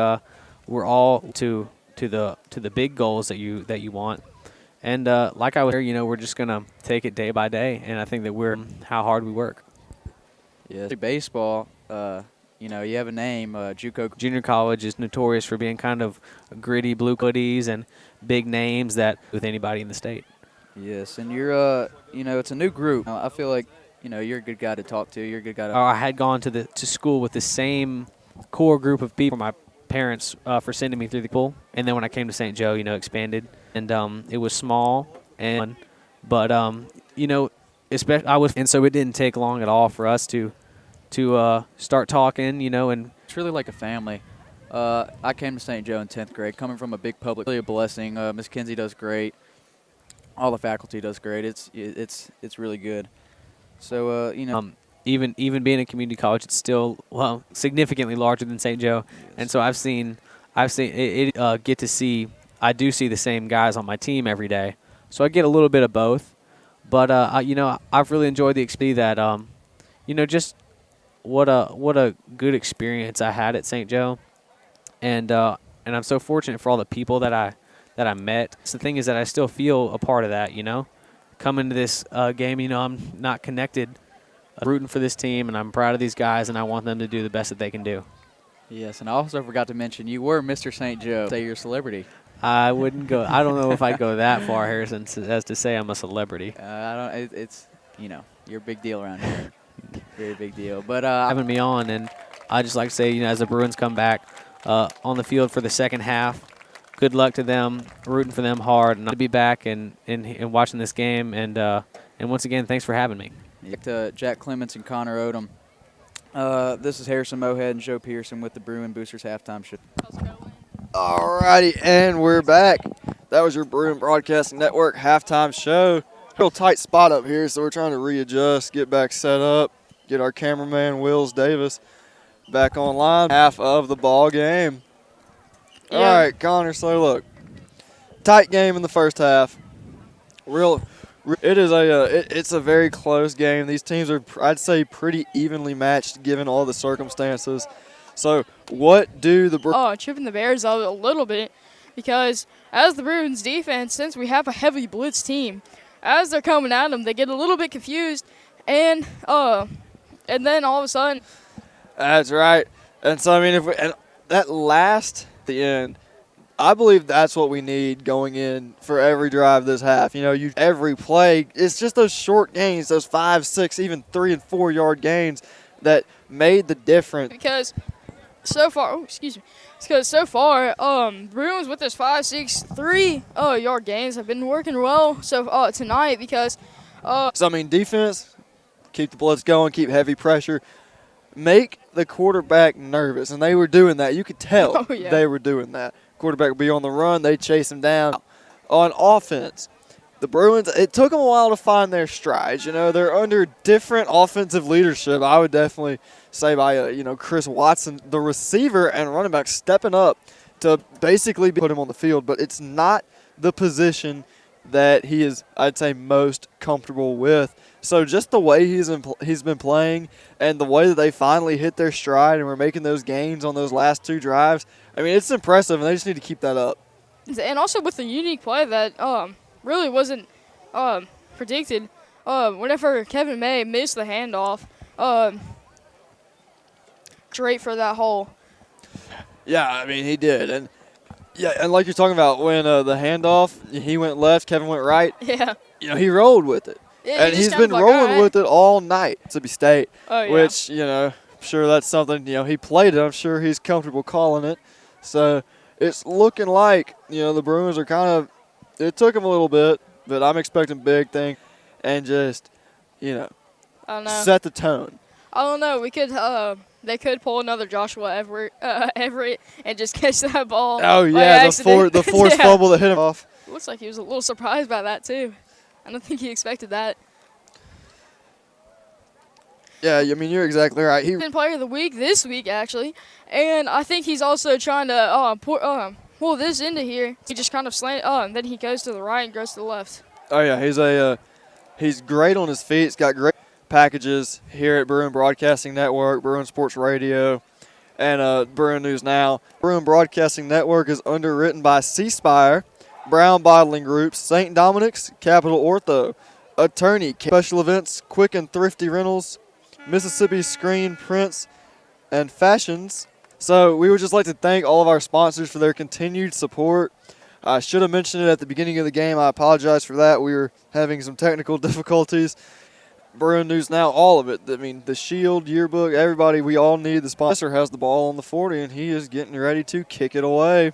we're all to the big goals that you want. And like I was there, we're just gonna take it day by day. And I think that we're how hard we work. Yeah, baseball. You have a name, JUCO. Junior college is notorious for being kind of gritty blue hoodies and big names that with anybody in the state. Yes, and you're, it's a new group. I feel like, you're a good guy to talk to. You're a good guy to. I had gone to school with the same core group of people. My parents for sending me through the pool, and then when I came to St. Joe, expanded, and it was small and, but especially and so it didn't take long at all for us to start talking, and it's really like a family. I came to St. Joe in 10th grade, coming from a big public, really a blessing. Miss Kinsey does great. All the faculty does great. It's really good. So even being a community college, it's still significantly larger than St. Joe, yes. And so I've seen it get to see. I do see the same guys on my team every day, so I get a little bit of both. But I've really enjoyed the experience that just what a good experience I had at St. Joe, and I'm so fortunate for all the people that I met. So the thing is that I still feel a part of that. Coming to this game, I'm not connected, rooting for this team, and I'm proud of these guys, and I want them to do the best that they can do. Yes, and I also forgot to mention you were Mr. St. Joe. Say you're a celebrity. I wouldn't go. I don't know if I'd go that far, Harrison, as to say I'm a celebrity. I don't. It's you're a big deal around here. Very big deal. But having me on, and I just like to say, as the Bruins come back on the field for the second half, good luck to them. Rooting for them hard, and I'll be back and watching this game and And once again, thanks for having me. To Jack Clements and Connor Odom. This is Harrison Mohead and Joe Pearson with the Bruin Boosters halftime show. Alrighty, and we're back. That was your Bruin Broadcasting Network halftime show. Real tight spot up here, so we're trying to readjust, get back set up, get our cameraman Wills Davis back online. Half of the ball game. Yeah. All right, Connor. So look, tight game in the first half. It's a very close game. These teams are, I'd say, pretty evenly matched given all the circumstances. So what do the tripping the Bears out a little bit, because as the Bruins defense, since we have a heavy blitz team, as they're coming at them, they get a little bit confused, and then all of a sudden. That's right. And so I mean, the end, I believe that's what we need going in for every drive this half. You know, every play, it's just those short gains, those 5, 6, even 3 and 4 yard gains that made the difference. Because so far, Bruins with this 5, 6, 3 yard gains have been working well tonight because. So I mean, defense, keep the blitz going, keep heavy pressure, make the quarterback nervous, and they were doing that. You could tell they were doing that. Quarterback would be on the run, they chase him down. On offense, the Bruins, it took them a while to find their strides. You know, they're under different offensive leadership. I would definitely say by Chris Watson, the receiver and running back, stepping up to basically put him on the field. But it's not the position that he is, I'd say, most comfortable with. So just the way he's been playing and the way that they finally hit their stride and were making those gains on those last 2 drives, I mean, it's impressive, and they just need to keep that up. And also with the unique play that really wasn't predicted, whenever Kevin May missed the handoff straight for that hole. Yeah, I mean, he did. And like you're talking about, when the handoff, he went left, Kevin went right. Yeah. You know, he rolled with it. Yeah, and he's been rolling with it all night. Mississippi State, yeah. Which, I'm sure that's something, he played it. I'm sure he's comfortable calling it. So it's looking like, the Bruins are kind of, it took them a little bit, but I'm expecting big things and just, I don't know. set the tone. I don't know. They could pull another Joshua Everett and just catch that ball. Oh, yeah, the forced fumble that hit him off. Looks like he was a little surprised by that, too. I don't think he expected that. Yeah, I mean, you're exactly right. He's been player of the week this week, actually. And I think he's also trying to pull this into here. He just kind of slant, and then he goes to the right and goes to the left. Oh, yeah, he's great on his feet. He's got great packages here at Bruin Broadcasting Network, Bruin Sports Radio, and Bruin News Now. Bruin Broadcasting Network is underwritten by C-Spire, Brown Bottling Group, St. Dominic's, Capital Ortho, Attorney, Special Events, Quick and Thrifty Rentals, Mississippi Screen Prints and Fashions. So we would just like to thank all of our sponsors for their continued support. I should have mentioned it at the beginning of the game. I apologize for that. We were having some technical difficulties. Bruin News Now, all of it. I mean, the Shield, Yearbook, everybody, we all need the sponsor. Has the ball on the 40, and he is getting ready to kick it away.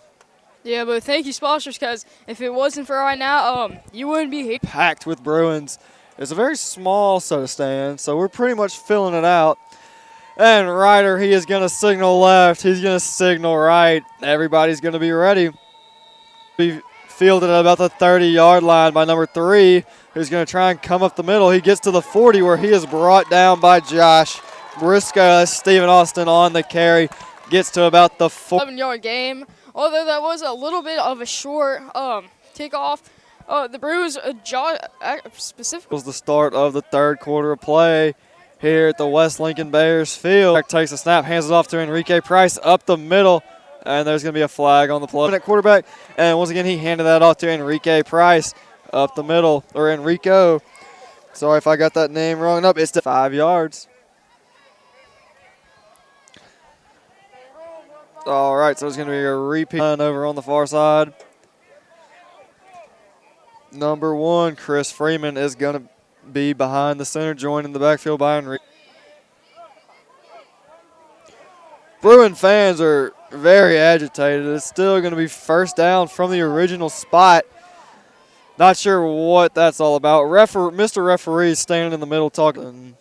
Yeah, but thank you, sponsors, because if it wasn't for right now, you wouldn't be here. Packed with Bruins. It's a very small set of stands, so we're pretty much filling it out. And Ryder, he is going to signal left. He's going to signal right. Everybody's going to be ready. Be fielded at about the 30-yard line by number 3, who's going to try and come up the middle. He gets to the 40, where he is brought down by Josh Briscoe. That's Stephen Austin on the carry. Gets to about the 11-yard game. Although that was a little bit of a short kickoff, the Bruins specifically was the start of the third quarter of play here at the West Lincoln Bears field. Takes a snap, hands it off to Enrique Price up the middle, and there's going to be a flag on the play. At quarterback, and once again he handed that off to Enrique Price up the middle, or Enrico. Sorry if I got that name wrong. Up, it's to 5 yards. All right, so it's going to be a repeat over on the far side. Number 1, Chris Freeman, is going to be behind the center, joined in the backfield by Enrique. Bruin fans are very agitated. It's still going to be first down from the original spot. Not sure what that's all about. Mr. Referee standing in the middle talking.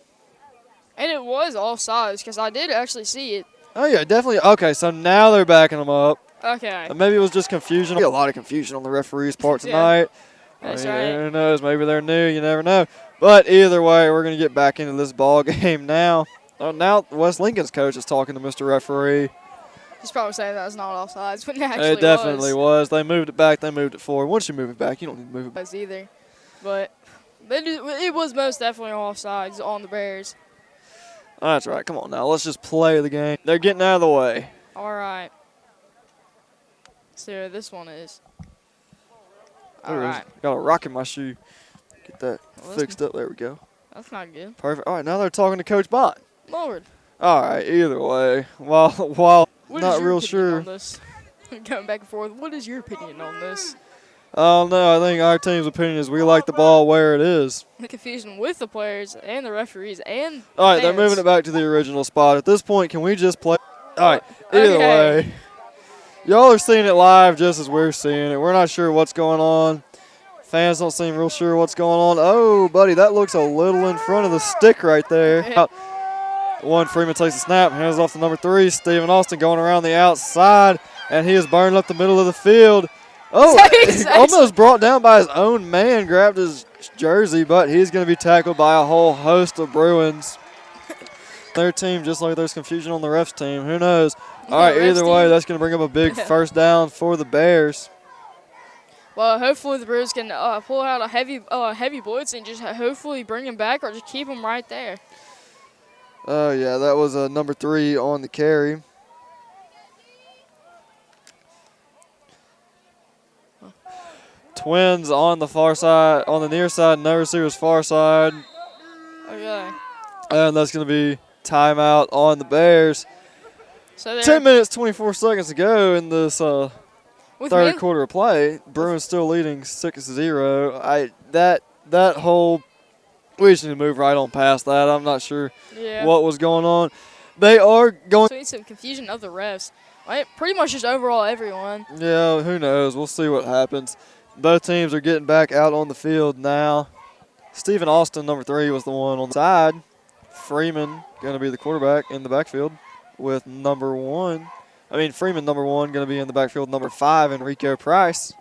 And it was offsides because I did actually see it. Oh, yeah, definitely. Okay, so now they're backing them up. Okay. Maybe it was just confusion. A lot of confusion on the referee's part Yeah. tonight. That's right. Who knows? Maybe they're new. You never know. But either way, we're going to get back into this ball game now. Now West Lincoln's coach is talking to Mr. Referee. He's probably saying that was not offsides, but it actually It definitely was. They moved it back. They moved it forward. Once you move it back, you don't need to move it back. Either. But it was most definitely offsides on the Bears. That's right. Come on now. Let's just play the game. They're getting out of the way. All right. So this one is. All right. Got a rock in my shoe. Get that Well, fixed up. There we go. That's not good. Perfect. All right. Now they're talking to Coach Bond. Lord. All right. Either way, while What not is your real opinion sure. on this? Going back and forth. What is your opinion on this? Oh no, I think our team's opinion is we like the ball where it is. The confusion with the players and the referees and All right, they're fans. moving it back to the original spot. At this point, can we just play? All right, either Okay. way. Y'all are seeing it live just as we're seeing it. We're not sure what's going on. Fans don't seem real sure what's going on. Oh, buddy, that looks a little in front of the stick right there. One, Freeman takes the snap, hands off to number 3, Stephen Austin going around the outside, and he is burning up the middle of the field. Oh, almost brought down by his own man, grabbed his jersey, but he's going to be tackled by a whole host of Bruins. Their team, just like there's confusion on the refs team. Who knows? All right, either way, that's going to bring up a big first down for the Bears. Well, hopefully the Bruins can pull out a heavy blitz and just hopefully bring him back or just keep him right there. Oh, yeah, that was number 3 on the carry. Twins on the far side, on the near side, no receivers far side. Okay. And that's going to be timeout on the Bears. So 10 minutes, 24 seconds to go in this third quarter of play. Bruins still leading 6-0. That whole, we just need to move right on past that. I'm not sure what was going on. They are going. So some confusion of the refs. Right? Pretty much just overall everyone. Yeah, who knows? We'll see what happens. Both teams are getting back out on the field now. Stephen Austin, number 3, was the one on the side. Freeman going to be the quarterback in the backfield with number 1. Freeman, number 1, going to be in the backfield, number 5, Enrico Price.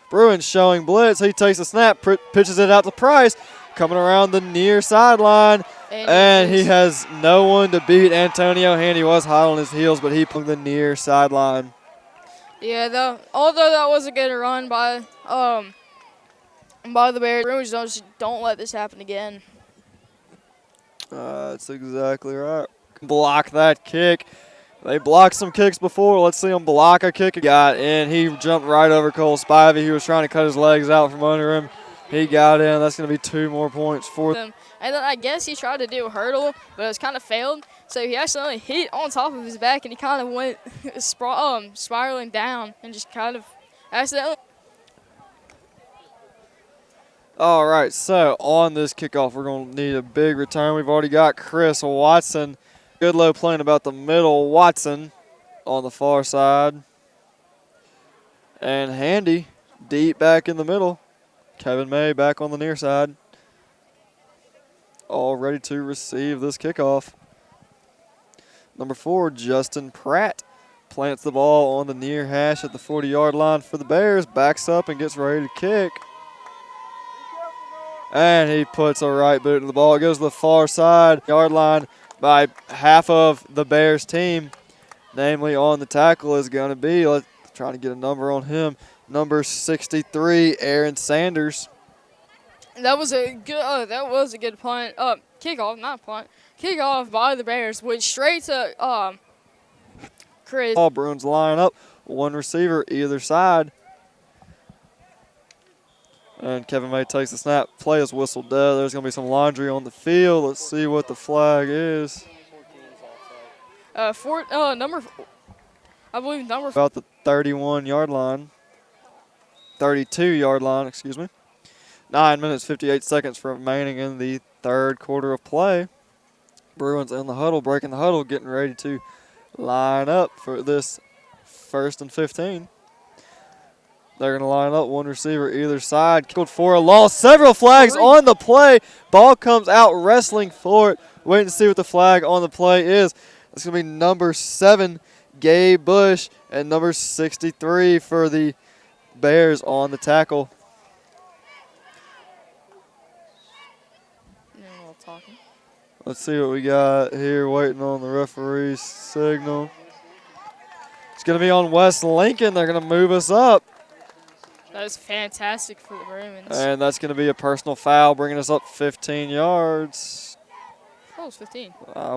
Bruins showing blitz. He takes a snap, pitches it out to Price, coming around the near sideline. And he has no one to beat Antonio Hand. He was hot on his heels, but he put the near sideline. Yeah, although that was a good run by the Bears, Bruins don't let this happen again. That's exactly right. Block that kick. They blocked some kicks before. Let's see them block a kick. And he jumped right over Cole Spivey. He was trying to cut his legs out from under him. He got in. That's going to be 2 more points for them. And then I guess he tried to do a hurdle, but it was kind of failed. So he accidentally hit on top of his back, and he kind of went spiraling down and just kind of accidentally. All right, so on this kickoff, we're going to need a big return. We've already got Chris Watson. Goodlow playing about the middle. Watson on the far side. And Handy deep back in the middle. Kevin May back on the near side. All ready to receive this kickoff. Number 4, Justin Pratt plants the ball on the near hash at the 40-yard line for the Bears. Backs up and gets ready to kick. And he puts a right boot in the ball. It goes to the far side yard line by half of the Bears team. Namely, on the tackle is going to be, let's try to get a number on him, number 63, Aaron Sanders. That was a good punt. Kickoff by the Bears, went straight to Chris. All Bruins line up, 1 receiver either side. And Kevin May takes the snap. Play is whistled dead. There's going to be some laundry on the field. Let's see what the flag is. Number about the 31-yard line. 32-yard line, excuse me. 9 minutes, 58 seconds remaining in the third quarter of play. Bruins in the huddle, breaking the huddle, getting ready to line up for this 1st and 15. They're going to line up one receiver either side. Kickled for a loss. Several flags on the play. Ball comes out wrestling for it. Waiting to see what the flag on the play is. It's going to be number 7, Gabe Bush, and number 63 for the Bears on the tackle. Let's see what we got here, waiting on the referee's signal. It's going to be on West Lincoln. They're going to move us up. That is fantastic for the Bruins. And that's going to be a personal foul, bringing us up 15 yards. Oh, it was 15.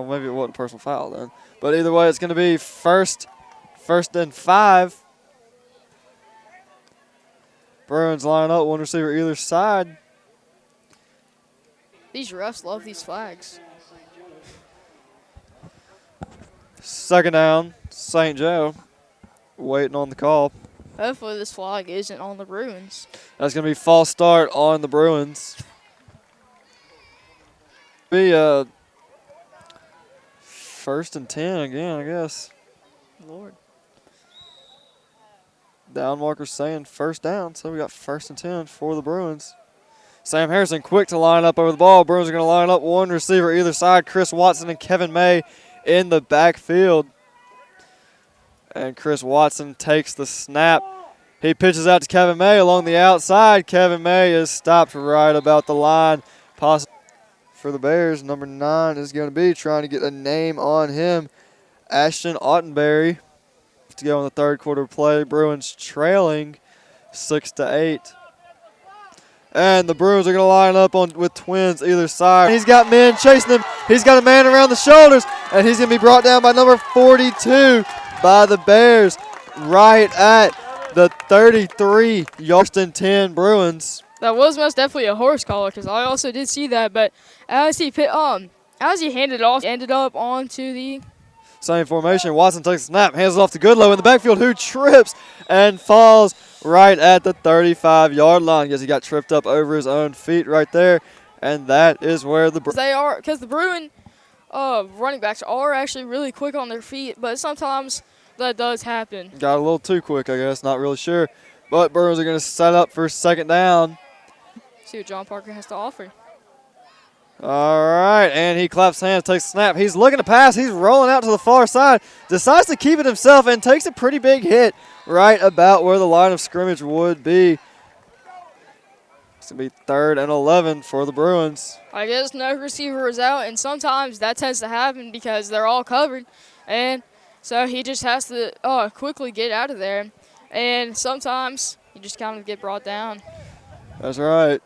Maybe it wasn't a personal foul then. But either way, it's going to be first and 5. Bruins line up, one receiver either side. These refs love these flags. Second down, St. Joe, waiting on the call. Hopefully this flag isn't on the Bruins. That's going to be false start on the Bruins. Be first and 10 again, I guess. Lord. Down marker saying first down, so we got first and 10 for the Bruins. Sam Harrison quick to line up over the ball. Bruins are going to line up one receiver either side. Chris Watson and Kevin May in the backfield. And Chris Watson takes the snap. He pitches out to Kevin May along the outside. Kevin May is stopped right about the line. For the Bears, number 9 is going to be trying to get a name on him. Ashton Ottenberry to go in the third quarter play. Bruins trailing 6-8. And the Bruins are going to line up with twins either side. He's got men chasing him. He's got a man around the shoulders, and he's going to be brought down by number 42 by the Bears right at the 33 yards and 10 Bruins. That was most definitely a horse collar because I also did see that. But as he handed it off, he ended up onto the same formation. Watson takes a snap, hands it off to Goodlow in the backfield, who trips and falls right at the 35-yard line. Guess he got tripped up over his own feet right there, and that is where the Bruin running backs are actually really quick on their feet, but sometimes that does happen. Got a little too quick, I guess. Not really sure, but Bruins are going to set up for second down. See what John Parker has to offer. All right, and he claps hands, takes a snap. He's looking to pass. He's rolling out to the far side, decides to keep it himself, and takes a pretty big hit right about where the line of scrimmage would be. It's going to be 3rd and 11 for the Bruins. I guess no receiver is out, and sometimes that tends to happen because they're all covered, and so he just has to quickly get out of there, and sometimes you just kind of get brought down. That's right.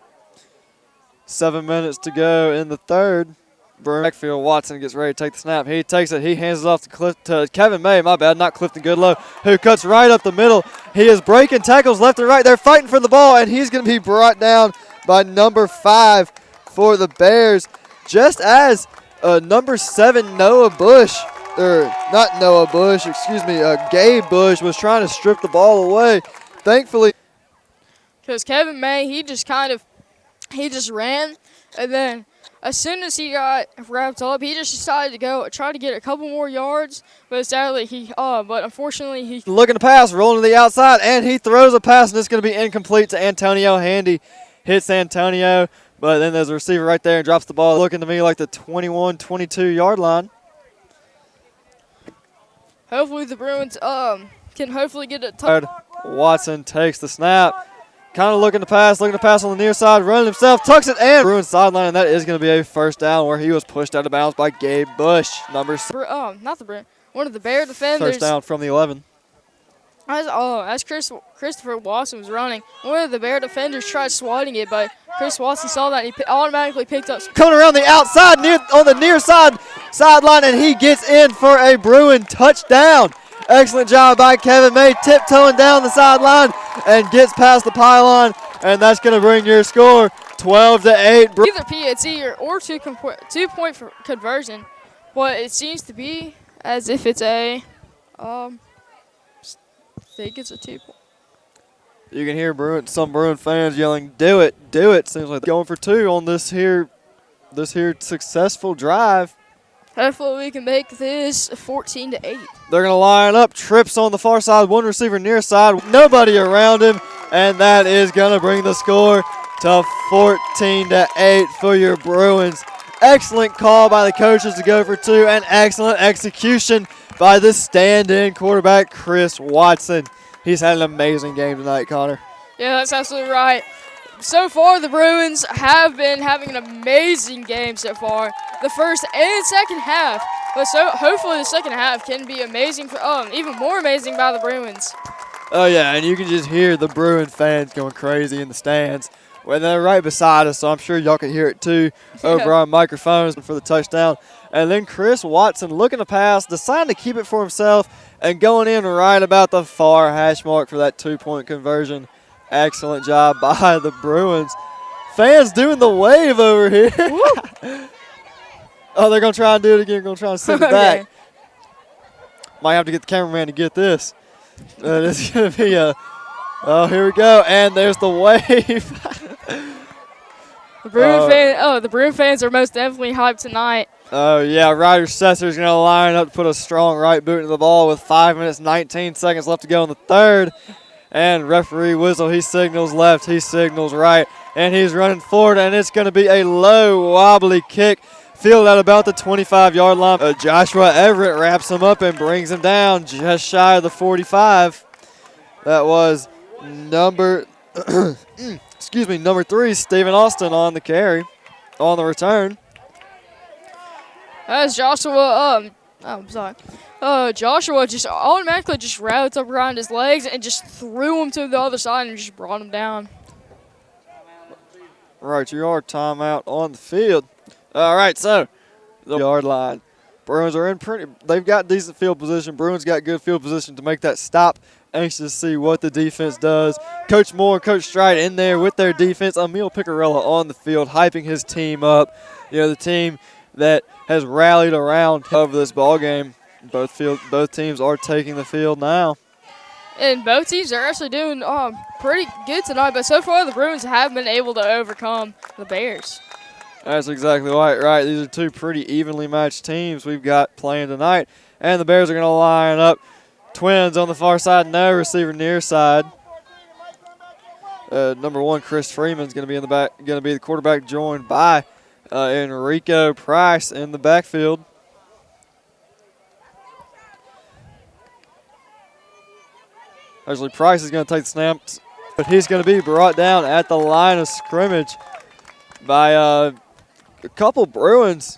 7 minutes to go in the third. Backfield, Watson gets ready to take the snap. He takes it. He hands it off to Kevin May. My bad, not Clifton Goodlow, who cuts right up the middle. He is breaking tackles left and right. They're fighting for the ball, and he's going to be brought down by number 5 for the Bears. Just as number 7, Noah Bush, or not Noah Bush, excuse me, Gabe Bush was trying to strip the ball away. Thankfully, because Kevin May, he just ran, and then as soon as he got wrapped up, he just decided to go try to get a couple more yards. But sadly, unfortunately, he looking to pass, rolling to the outside, and he throws a pass, and it's going to be incomplete to Antonio Handy. Hits Antonio, but then there's a receiver right there and drops the ball, looking to me like the 21, 22-yard line. Hopefully the Bruins can hopefully get a touchdown. Watson takes the snap. Kind of looking to pass on the near side, running himself, tucks it, and Bruins sideline, and that is going to be a first down where he was pushed out of bounds by Gabe Bush, number 6. One of the Bear defenders. First down from the 11. As Christopher Watson was running, one of the Bear defenders tried swatting it, but Chris Watson saw that and he automatically picked up. Coming around the outside, on the near sideline, and he gets in for a Bruin touchdown. Excellent job by Kevin May, tiptoeing down the sideline and gets past the pylon, and that's going to bring your score 12-8. Either PAT or two-point conversion, but it seems to be as if it's a, I think it's a 2-point. You can hear some Bruin fans yelling, "Do it, do it!" Seems like they're going for 2 on this here successful drive. Hopefully we can make this 14-8. They're going to line up. Trips on the far side. One receiver near side. Nobody around him. and that is going to bring the score to 14-8 for your Bruins. Excellent call by the coaches to go for two, and excellent execution by the stand-in quarterback, Chris Watson. He's had an amazing game tonight, Connor. Yeah, that's absolutely right. So far, the Bruins have been having an amazing game so far, the first and second half. But so hopefully the second half can be amazing, even more amazing by the Bruins. Oh, yeah, and you can just hear the Bruin fans going crazy in the stands. Well, they're right beside us, so I'm sure y'all can hear it too over on microphones for the touchdown. And then Chris Watson looking to pass, deciding to keep it for himself, and going in right about the far hash mark for that 2-point conversion. Excellent job by the Bruins. Fans doing the wave over here. Oh, they're going to try and do it again. Going to try and send it back. Might have to get the cameraman to get this. It's going to be a – oh, here we go. And there's the wave. The Bruin fans are most definitely hyped tonight. Oh, yeah. Ryder Sesser's going to line up to put a strong right boot into the ball with 5 minutes, 19 seconds left to go in the third. And referee whistle, he signals left, he signals right, and he's running forward, and it's going to be a low, wobbly kick, fielded at about the 25-yard line. Joshua Everett wraps him up and brings him down just shy of the 45. That was number 3, Stephen Austin on the carry, on the return. As Joshua, Joshua just automatically just routes up around his legs and just threw him to the other side and just brought him down. Right, you are timeout on the field. All right, so the yard line. Bruins are they've got decent field position. Bruins got good field position to make that stop. Anxious to see what the defense does. Coach Moore, Coach Stride in there with their defense. Emil Picarella on the field, hyping his team up. You know, the team that has rallied around over this ball game. Both teams are taking the field now. And both teams are actually doing pretty good tonight, but so far the Bruins have been able to overcome the Bears. That's exactly right. These are two pretty evenly matched teams we've got playing tonight. And the Bears are going to line up. Twins on the far side, no receiver near side. Number 1, Chris Freeman's going to be in the back, going to be the quarterback, joined by Enrico Price in the backfield. Actually, Price is going to take the snaps, but he's going to be brought down at the line of scrimmage by a couple Bruins.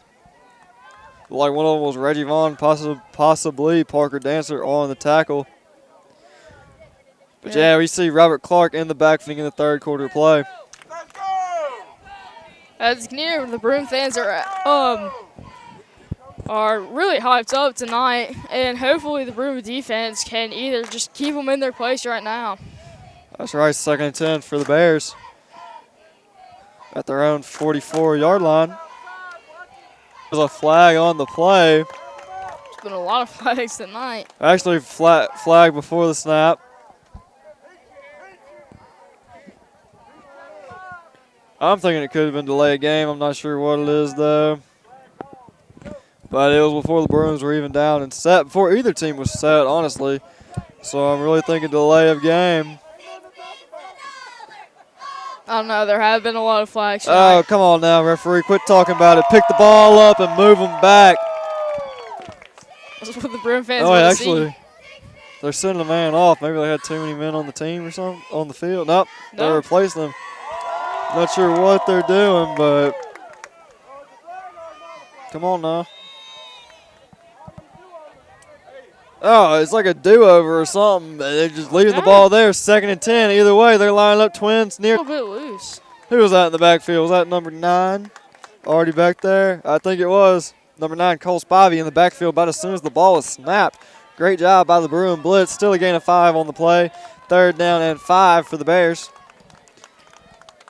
Like one of them was Reggie Vaughn, possibly Parker Dancer on the tackle. But yeah, we see Robert Clark in the backfield in the third quarter play. As you can hear, the Bruin fans are really hyped up tonight, and hopefully the Bruin defense can either just keep them in their place right now. That's right, 2nd and 10 for the Bears at their own 44-yard line. There's a flag on the play. There's been a lot of flags tonight. Actually, flag before the snap. I'm thinking it could have been delay a game. I'm not sure what it is, though. But it was before the Bruins were even down and set, before either team was set, honestly. So I'm really thinking delay of game. I don't know. There have been a lot of flags tonight. Oh, come on now, referee. Quit talking about it. Pick the ball up and move them back. That's what the Bruin fans Oh, want to actually, see. they're sending a man off. Maybe they had too many men on the team or something, on the field. Nope, they replaced them. Not sure what they're doing, but come on now. Oh, it's like a do-over or something. They're just leaving the ball there. 2nd and 10. Either way, they're lining up. Twins near. A little bit loose. Who was that in the backfield? Was that number 9? Already back there? I think it was. Number 9, Cole Spivey in the backfield about as soon as the ball was snapped. Great job by the Bruin blitz. Still a gain of 5 on the play. 3rd down and 5 for the Bears.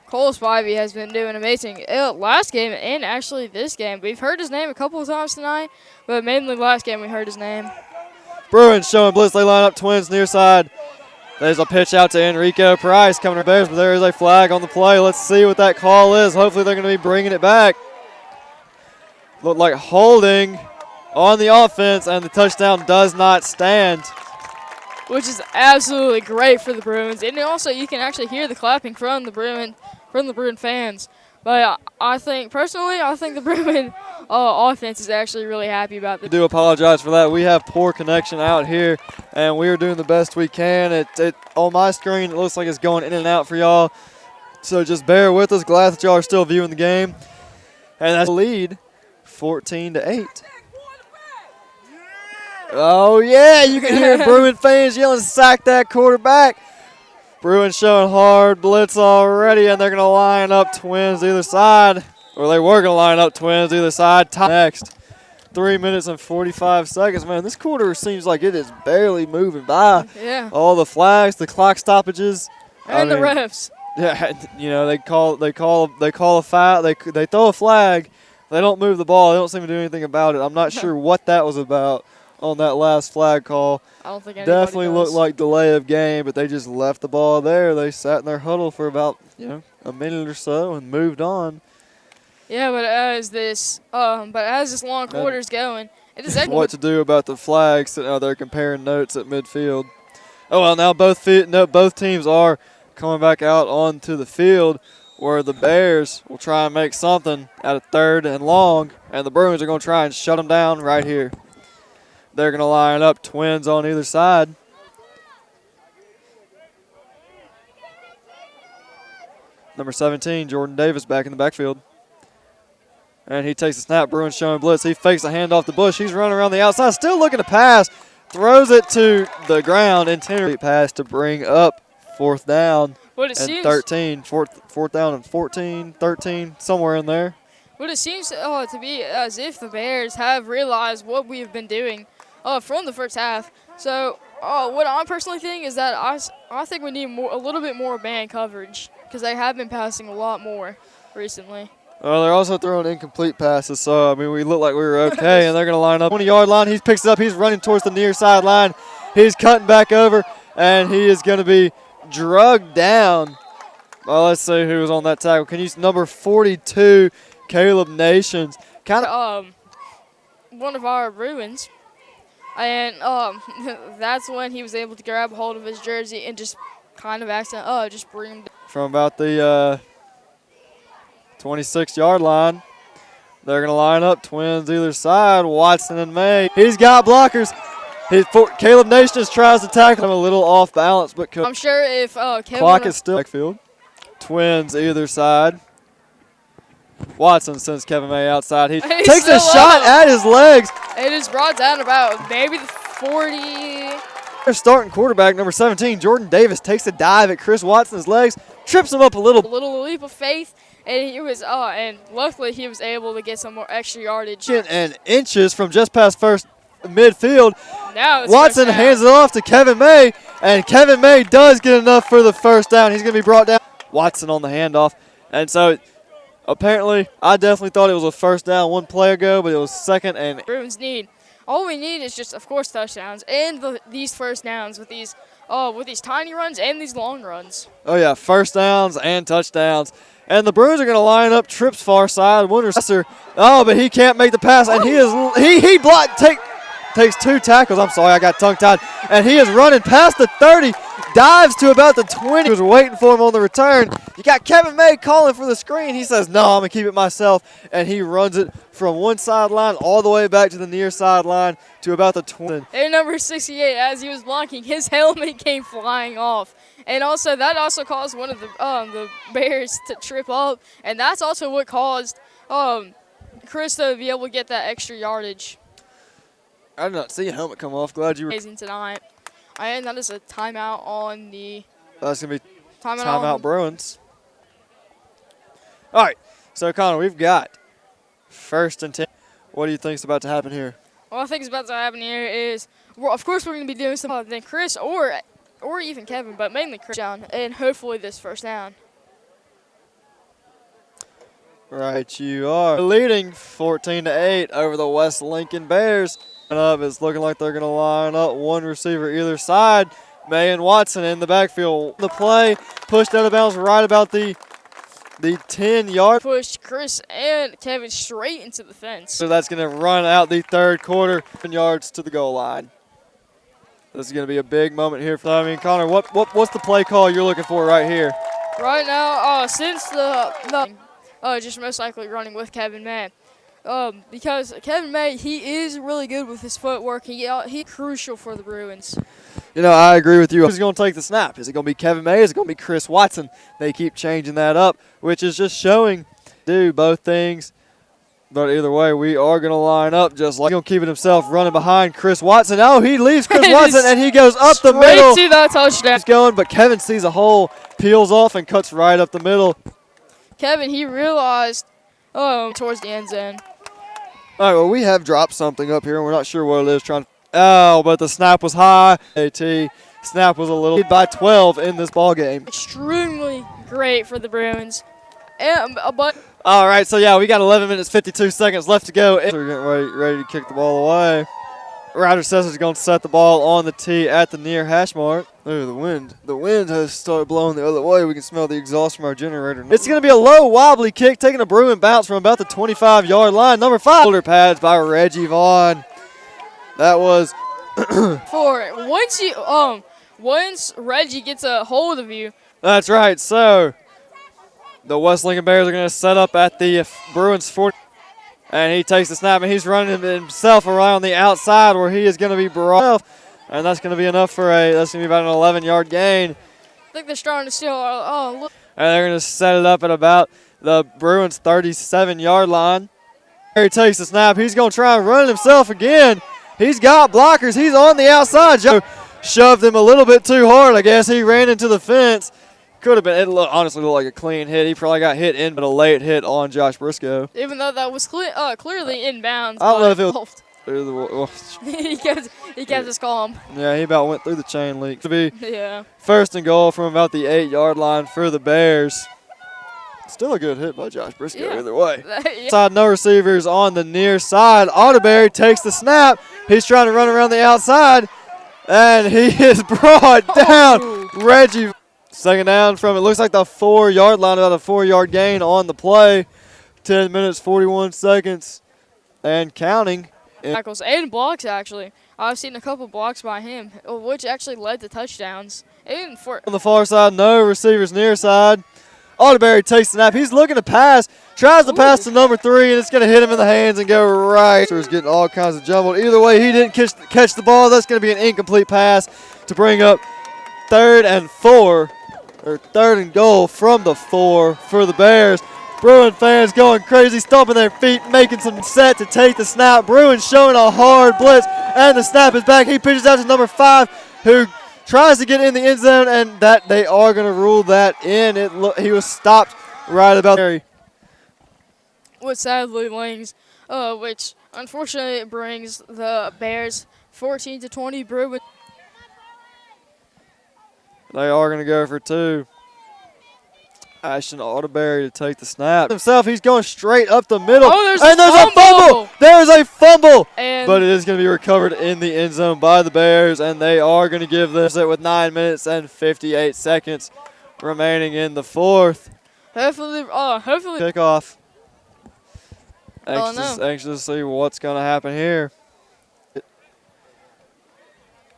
Cole Spivey has been doing amazing last game and actually this game. We've heard his name a couple of times tonight, but mainly last game we heard his name. Bruins showing blitz. They line up. Twins near side. There's a pitch out to Enrico Price coming to Bears, but there is a flag on the play. Let's see what that call is. Hopefully they're going to be bringing it back. Looked like holding on the offense, and the touchdown does not stand. which is absolutely great for the Bruins. And also, you can actually hear the clapping from the Bruin fans. But I think the Bruin offense is actually really happy about this. I do apologize for that. We have poor connection out here, and we are doing the best we can. It on my screen, it looks like it's going in and out for y'all. So just bear with us. Glad that y'all are still viewing the game. And that's the lead, 14-8. Oh, yeah, you can hear Bruin fans yelling, sack that quarterback. Bruins showing hard blitz already, and they're going to line up twins either side. Or they were going to line up twins either side. Next, 3 minutes and 45 seconds. Man, this quarter seems like it is barely moving by. Yeah. All the flags, the clock stoppages. And the refs. Yeah, you know, they call a foul. They throw a flag. They don't move the ball. They don't seem to do anything about it. I'm not sure what that was about on that last flag call. I don't think anybody Definitely does. looked like delay of game, but they just left the ball there. They sat in their huddle for about a minute or so and moved on. Yeah, but as this long quarter's going, it is What to do about the flags? They're comparing notes at midfield. Oh well, now both teams are coming back out onto the field, where the Bears will try and make something at a 3rd and long, and the Bruins are going to try and shut them down right here. They're going to line up twins on either side. Number 17, Jordan Davis, back in the backfield. And he takes a snap. Bruins showing blitz. He fakes a handoff to Bush. He's running around the outside, still looking to pass. Throws it to the ground. Intended pass to bring up 4th down and 13. Fourth down and 14, 13, somewhere in there. But it seems to be as if the Bears have realized what we have been doing from the first half. So what I personally think is that I think we need a little bit more man coverage because they have been passing a lot more recently. Well, they're also throwing incomplete passes, so, I mean, we look like we were okay, and they're going to line up 20-yard line. He picks it up. He's running towards the near sideline. He's cutting back over, and he is going to be drugged down. Well, let's see who was on that tackle. Can you number 42, Caleb Nations. One of our Bruins. And that's when he was able to grab hold of his jersey and just kind of just bring him down. From about the 26-yard line. They're going to line up twins either side, Watson and May. He's got blockers. Caleb Nations tries to tackle him a little off balance, but I'm sure if Kevin clock is still backfield. Twins either side. Watson sends Kevin May outside. He takes a shot at his legs. It is brought down about maybe the 40. Their starting quarterback, number 17, Jordan Davis, takes a dive at Chris Watson's legs, trips him up a little. A little leap of faith, and he was and luckily he was able to get some more extra yardage. And inches from just past first midfield. Now Watson hands it off to Kevin May, and Kevin May does get enough for the first down. He's going to be brought down. Watson on the handoff, and so apparently I definitely thought it was a first down one play ago, but it was second and. Bruins need. All we need is just, of course, touchdowns and these first downs with these tiny runs and these long runs. Oh yeah, first downs and touchdowns. And the Bruins are going to line up trips far side. Oh, but he can't make the pass, and he blocked. Takes 2 tackles. I'm sorry, I got tongue-tied. And he is running past the 30, dives to about the 20. He was waiting for him on the return. You got Kevin May calling for the screen. He says, no, I'm going to keep it myself. And he runs it from one sideline all the way back to the near sideline to about the 20. And number 68, as he was blocking, his helmet came flying off. And also, that also caused one of the Bears to trip up. And that's also what caused Chris to be able to get that extra yardage. I did not see a helmet come off. Glad you were. Amazing tonight. And that is a timeout on the. That's going to be timeout Bruins. All right. So, Connor, we've got 1st and 10. What do you think's about to happen here? What I think is about to happen here is, of course, we're going to be doing something then Chris or even Kevin, but mainly Chris down, and hopefully this first down. Right, you are leading 14-8 over the West Lincoln Bears. It's looking like they're going to line up one receiver either side. May and Watson in the backfield. The play pushed out of bounds right about the 10-yard. Pushed Chris and Kevin straight into the fence. So that's going to run out the third quarter, 10 yards to the goal line. This is going to be a big moment here. Connor, what's the play call you're looking for right here? Right now, since the just most likely running with Kevin May. Because Kevin May, he is really good with his footwork. He's crucial for the Bruins. I agree with you. Who's going to take the snap? Is it going to be Kevin May? Is it going to be Chris Watson? They keep changing that up, which is just showing do both things. But either way, we are going to line up just like he's going to keep it himself running behind Chris Watson. Oh, he leaves Chris Watson, and he goes up the middle. Straight to that touchdown. He's going, but Kevin sees a hole, peels off, and cuts right up the middle. Kevin, he realized towards the end zone. All right, well, we have dropped something up here, and we're not sure what it is. But the snap was high. Snap was a little by 12 in this ball game. Extremely great for the Bruins. But all right, so yeah, we got 11 minutes, 52 seconds left to go. So we're getting ready to kick the ball away. Ryder says he's going to set the ball on the tee at the near hash mark. Ooh, the wind. The wind has started blowing the other way. We can smell the exhaust from our generator. It's going to be a low, wobbly kick, taking a Bruin bounce from about the 25-yard line. Number 5. Shoulder pads by Reggie Vaughn. That was once Reggie gets a hold of you. That's right. So the West Lincoln Bears are going to set up at the Bruins 40. And he takes the snap, and he's running himself around the outside where he is going to be brought. And that's going to be enough for that's going to be about an 11-yard gain. I think they're starting to steal. Look. And they're going to set it up at about the Bruins' 37-yard line. He takes the snap. He's going to try and run himself again. He's got blockers. He's on the outside. Joe shoved him a little bit too hard, I guess. He ran into the fence. Could have been. It honestly looked like a clean hit. He probably got hit in, but a late hit on Josh Briscoe. Even though that was clearly inbounds. I don't know if it was. he kept his calm. Yeah, he about went through the chain link. To be Yeah. first and goal from about the 8-yard line for the Bears. Still a good hit by Josh Briscoe either way. Yeah. Side, no receivers on the near side. Otterberry takes the snap. He's trying to run around the outside, and he is brought down. Reggie. Second down from it looks like the 4-yard line, about a 4-yard gain on the play. 10 minutes, 41 seconds, and counting. Tackles and blocks, actually. I've seen a couple blocks by him, which actually led to touchdowns. On the far side, no receivers near side. Otterberry takes the snap. He's looking to pass, tries to pass to number 3, and it's going to hit him in the hands and go right. So he's getting all kinds of jumbled. Either way, he didn't catch the ball. That's going to be an incomplete pass to bring up 3rd and 4. Or 3rd and goal from the 4 for the Bears. Bruin fans going crazy, stomping their feet, making some set to take the snap. Bruins showing a hard blitz, and the snap is back. He pitches out to number 5, who tries to get in the end zone, and that they are going to rule that in. He was stopped right about there. With sadly Lings, which unfortunately brings the Bears 14-20 Bruins. They are going to go for 2. Ashton Otterberry to take the snap. Himself, he's going straight up the middle. Oh, there's a fumble. There's a fumble. And but it is going to be recovered in the end zone by the Bears, and they are going to give this with 9 minutes and 58 seconds remaining in the 4th. Hopefully. Kickoff. Anxious to see what's going to happen here.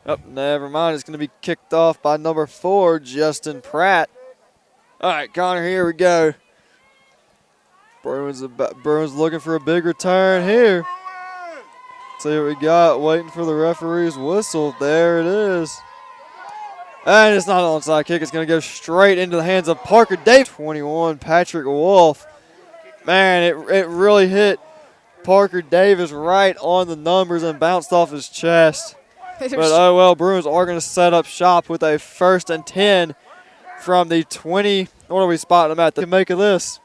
Oh, never mind. It's going to be kicked off by number 4, Justin Pratt. All right, Connor, here we go. Bruins looking for a big return here. See what we got. Waiting for the referee's whistle. There it is. And it's not an onside kick. It's going to go straight into the hands of Parker Davis. 21, Patrick Wolf. Man, it really hit Parker Davis right on the numbers and bounced off his chest. But, oh, well, Bruins are going to set up shop with a 1st and 10 from the 20. What are we spotting them at? The make of this.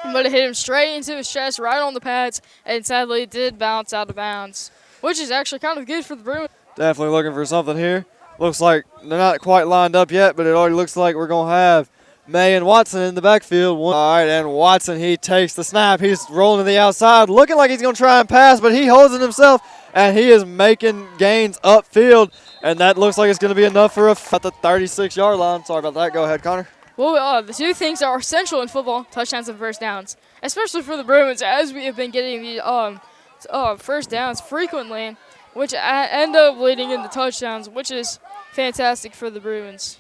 But it hit him straight into his chest, right on the pads, and sadly it did bounce out of bounds, which is actually kind of good for the Bruins. Definitely looking for something here. Looks like they're not quite lined up yet, but it already looks like we're going to have May and Watson in the backfield. All right, and Watson, he takes the snap. He's rolling to the outside, looking like he's going to try and pass, but he holds it himself. And he is making gains upfield, and that looks like it's going to be enough for at the 36-yard line. Sorry about that. Go ahead, Connor. Well, the two things that are essential in football, touchdowns and first downs, especially for the Bruins, as we have been getting the first downs frequently. which end up leading into touchdowns, which is fantastic for the Bruins.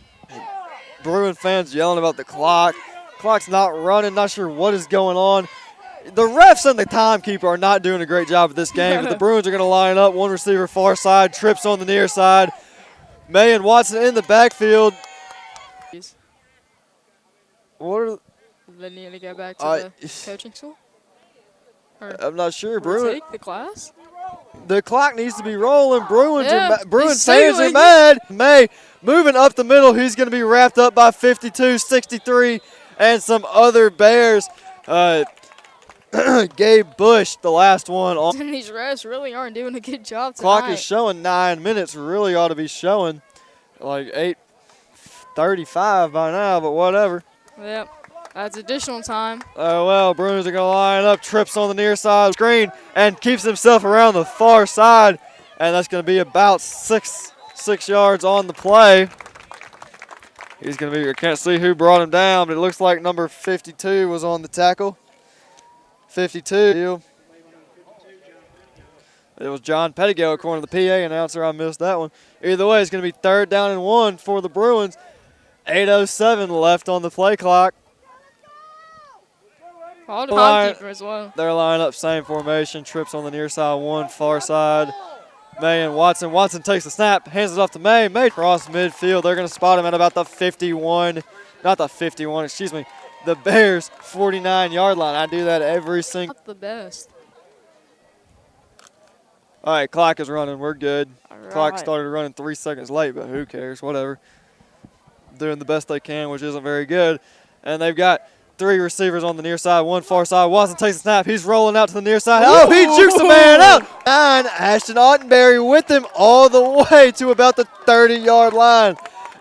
Bruin fans yelling about the clock. Clock's not running, not sure what is going on. The refs and the timekeeper are not doing a great job at this game, but the Bruins are going to line up. One receiver far side, trips on the near side. May and Watson in the backfield. What are They need to go back to the coaching school? I'm not sure. Take the class? The clock needs to be rolling. Bruins they fans are mad. May moving up the middle. He's going to be wrapped up by 52, 63, and some other Bears. Gabe Bush, the last one. And these refs really aren't doing a good job tonight. Clock is showing 9 minutes. Really ought to be showing like 8:35 by now, but whatever. Yep, that's additional time. Oh, well, Bruins are going to line up. Trips on the near side screen and keeps himself around the far side. And that's going to be about six yards on the play. He's going to be, I can't see who brought him down, but it looks like number 52 was on the tackle. 52. It was John Pettigo, according to the PA announcer. I missed that one. Either way, it's going to be 3rd down and 1 for the Bruins. 8:07 left on the play clock. All the timekeeper as well. They're lining up same formation. Trips on the near side, one far side. May and Watson. Watson takes the snap, hands it off to May. May cross midfield. They're going to spot him at about the 51. Not the 51, excuse me. The Bears' 49-yard line. I do that every single. Not the best. All right, clock is running. We're good. All Clock right. started running 3 seconds late, but who cares? Whatever. Doing the best they can, which isn't very good. And they've got 3 receivers on the near side, one far side. Watson takes the snap. He's rolling out to the near side. Oh, he jukes the man out. 9, Ashton Ottenberry with him all the way to about the 30-yard line.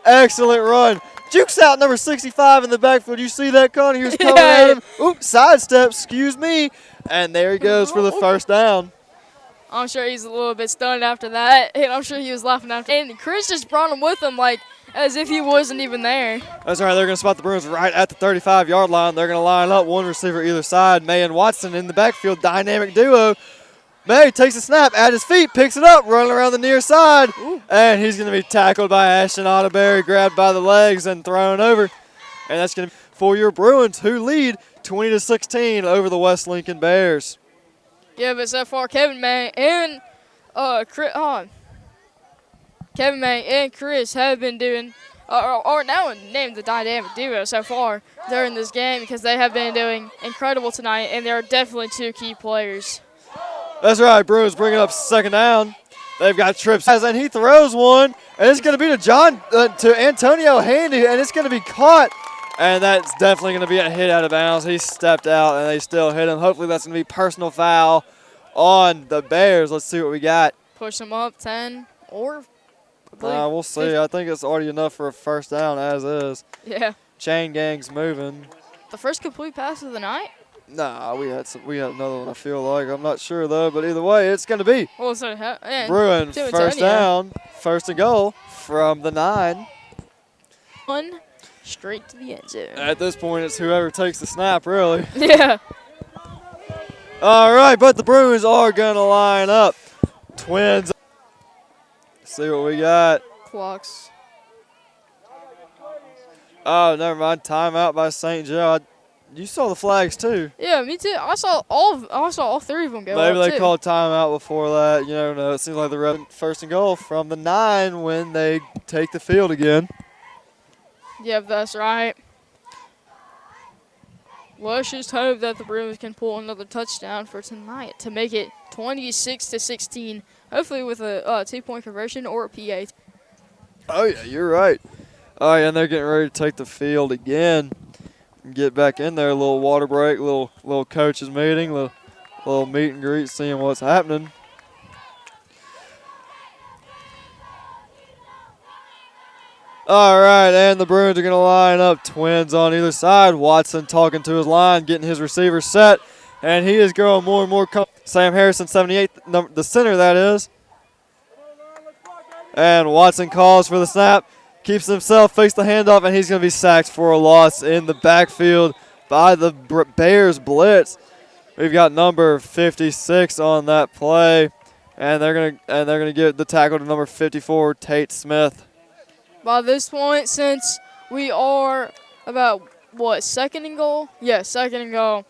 Excellent run. Jukes out number 65 in the backfield. You see that, Connie? He was coming at him. Oops, sidestep, excuse me. And there he goes for the first down. I'm sure he's a little bit stunned after that, and I'm sure he was laughing after. And Chris just brought him with him, like, as if he wasn't even there. That's right. They're going to spot the Bruins right at the 35-yard line. They're going to line up one receiver either side. May and Watson in the backfield, dynamic duo. May takes a snap at his feet, picks it up, running around the near side, and he's going to be tackled by Ashton Otterberry, grabbed by the legs and thrown over. And that's going to be for your Bruins, who lead 20-16 over the West Lincoln Bears. Yeah, but so far Kevin May and Chris have been doing, or now named the dynamic duo so far during this game, because they have been doing incredible tonight, and they're definitely 2 key players. That's right. Bruins bringing up 2nd down. They've got trips, and he throws one, and it's going to be to Antonio Handy, and it's going to be caught. And that's definitely going to be a hit out of bounds. He stepped out, and they still hit him. Hopefully that's going to be personal foul on the Bears. Let's see what we got. Push them up 10 or We'll see. I think it's already enough for a first down as is. Yeah. Chain gang's moving. The first complete pass of the night? Nah, we had another one, I feel like. I'm not sure, though. But either way, it's going to be Well, so, yeah, Bruin first down, 1st and goal from the 9. 1 straight to the end zone. At this point, it's whoever takes the snap, really. Yeah. All right, but the Bruins are going to line up. Twins. See what we got. Clocks. Oh, never mind. Timeout by St. Joe. You saw the flags, too. Yeah, me too. I saw all 3 of them go Maybe up, they too. called timeout before that. You never know. It seems like the red 1st and goal from the 9 when they take the field again. Yep, that's right. Let's just hope that the Bruins can pull another touchdown for tonight to make it 26-16. Hopefully with a 2-point conversion or a PA. Oh, yeah, you're right. Oh, yeah, and they're getting ready to take the field again. Get back in there, a little water break, little coaches meeting, little meet and greet, seeing what's happening. All right, and the Bruins are going to line up twins on either side. Watson talking to his line, getting his receiver set, and he is growing more and more comfortable. Sam Harrison, 78, the center, that is. And Watson calls for the snap, keeps himself, fakes the handoff, and he's going to be sacked for a loss in the backfield by the Bears blitz. We've got number 56 on that play, And they're gonna give the tackle to number 54, Tate Smith. By this point, since we are about, second and goal? Yeah, second and goal.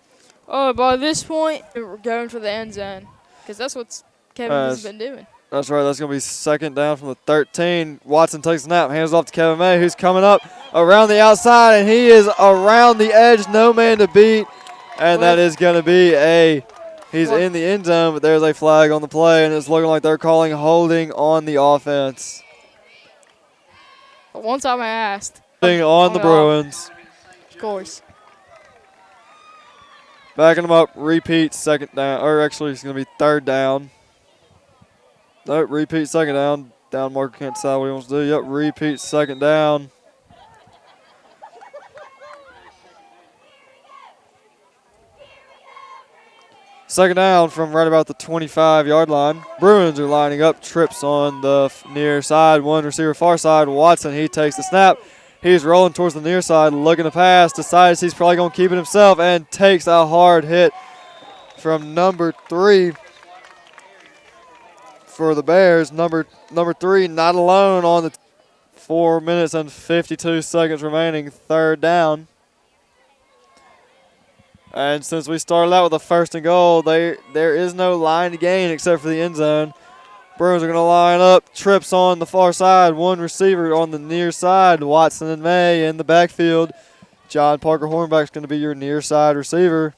By this point, we're going for the end zone because that's what Kevin has been doing. That's right. That's going to be second down from the 13. Watson takes a snap, hands off to Kevin May, who's coming up around the outside, and he is around the edge, no man to beat. And that is going to be he's in the end zone, but there's a flag on the play, and it's looking like they're calling holding on the offense. But one time I asked. On the Bruins. Of course. Backing them up, repeat second down, or actually it's going to be third down. Nope, repeat second down. Down marker can't decide what he wants to do. Yep, repeat second down. Second down from right about the 25-yard line. Bruins are lining up. Trips on the near side. One receiver far side. Watson, he takes the snap. He's rolling towards the near side, looking to pass. Decides he's probably going to keep it himself and takes a hard hit from number 3 for the Bears. Number 3 not alone on the 4 minutes and 52 seconds remaining. Third down. And since we started out with a first and goal, there is no line to gain except for the end zone. Bruins are going to line up. Trips on the far side. One receiver on the near side. Watson and May in the backfield. John Parker Hornback's going to be your near side receiver.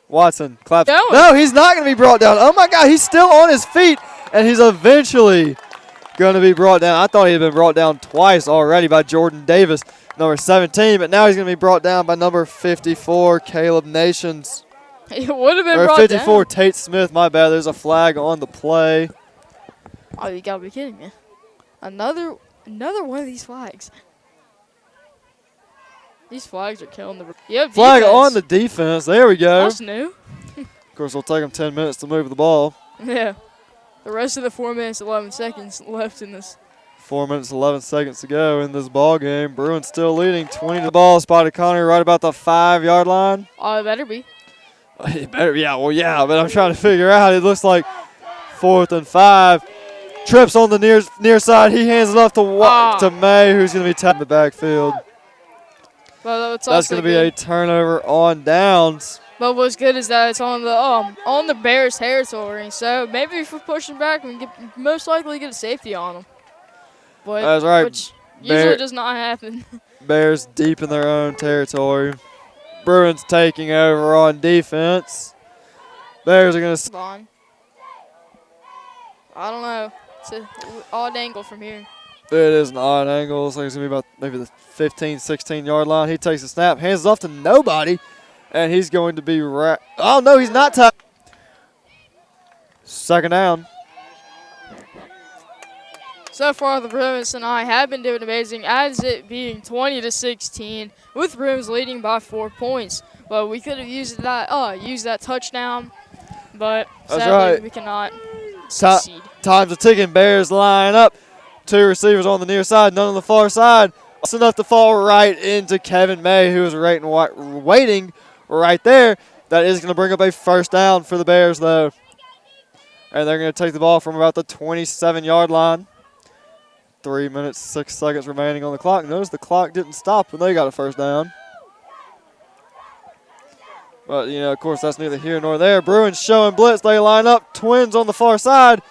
Watson claps. No, he's not going to be brought down. Oh, my God. He's still on his feet, and he's eventually going to be brought down. I thought he had been brought down twice already by Jordan Davis, number 17, but now he's going to be brought down by number 54, Caleb Nations. He would have been brought 54, down. Tate Smith. My bad. There's a flag on the play. Oh, you got to be kidding me. Another one of these flags. These flags are killing the flag defense. on the defense. There we go. That's new. Of course, it'll take them 10 minutes to move the ball. Yeah. The rest of the 4 minutes, 11 seconds left in this. 4 minutes, 11 seconds to go in this ball game. Bruins still leading 20 to the ball. Spotted Connery right about the 5-yard line. Oh, it better be. It better, yeah. Well, yeah, but I'm trying to figure out. It looks like 4th and 5. Trips on the near side. He hands it off to May, who's going to be tapped in the backfield. Well, that's going to be a turnover on downs. But what's good is that it's on the Bears' territory. So maybe if we're pushing back, we can most likely get a safety on them. But that's right. Which usually does not happen. Bears deep in their own territory. Bruins taking over on defense. Bears are going to. I don't know. It's an odd angle from here. It is an odd angle. Looks like it's going to be about maybe the 15, 16-yard line. He takes a snap, hands it off to nobody, and he's going to be oh, no, he's not tied. Second down. So far, the Bruins tonight have been doing amazing, as it being 20-16, with Bruins leading by 4 points. But we could have used that touchdown, but sadly we cannot succeed. Time's a ticking. Bears line up. 2 receivers on the near side, none on the far side. It's enough to fall right into Kevin May, who is waiting right there. That is going to bring up a first down for the Bears, though. And they're going to take the ball from about the 27-yard line. 3 minutes, 6 seconds remaining on the clock. Notice the clock didn't stop when they got a first down. But, of course, that's neither here nor there. Bruins showing blitz. They line up. Twins on the far side.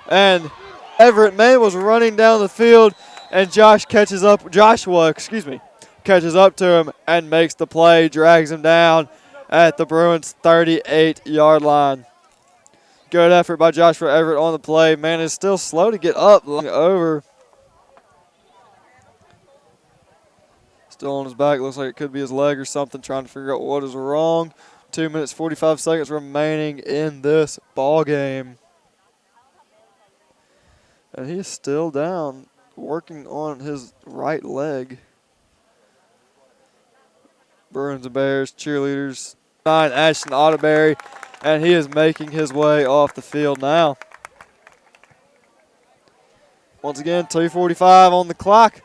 And Everett May was running down the field, and Joshua catches up to him and makes the play, drags him down at the Bruins' 38-yard line. Good effort by Joshua Everett on the play. Man is still slow to get up. Over. Still on his back. Looks like it could be his leg or something. Trying to figure out what is wrong. 2 minutes, 45 seconds remaining in this ball game. And he is still down, working on his right leg. Bruins and Bears cheerleaders. Ashton Otterberry. And he is making his way off the field now. Once again, 2:45 on the clock.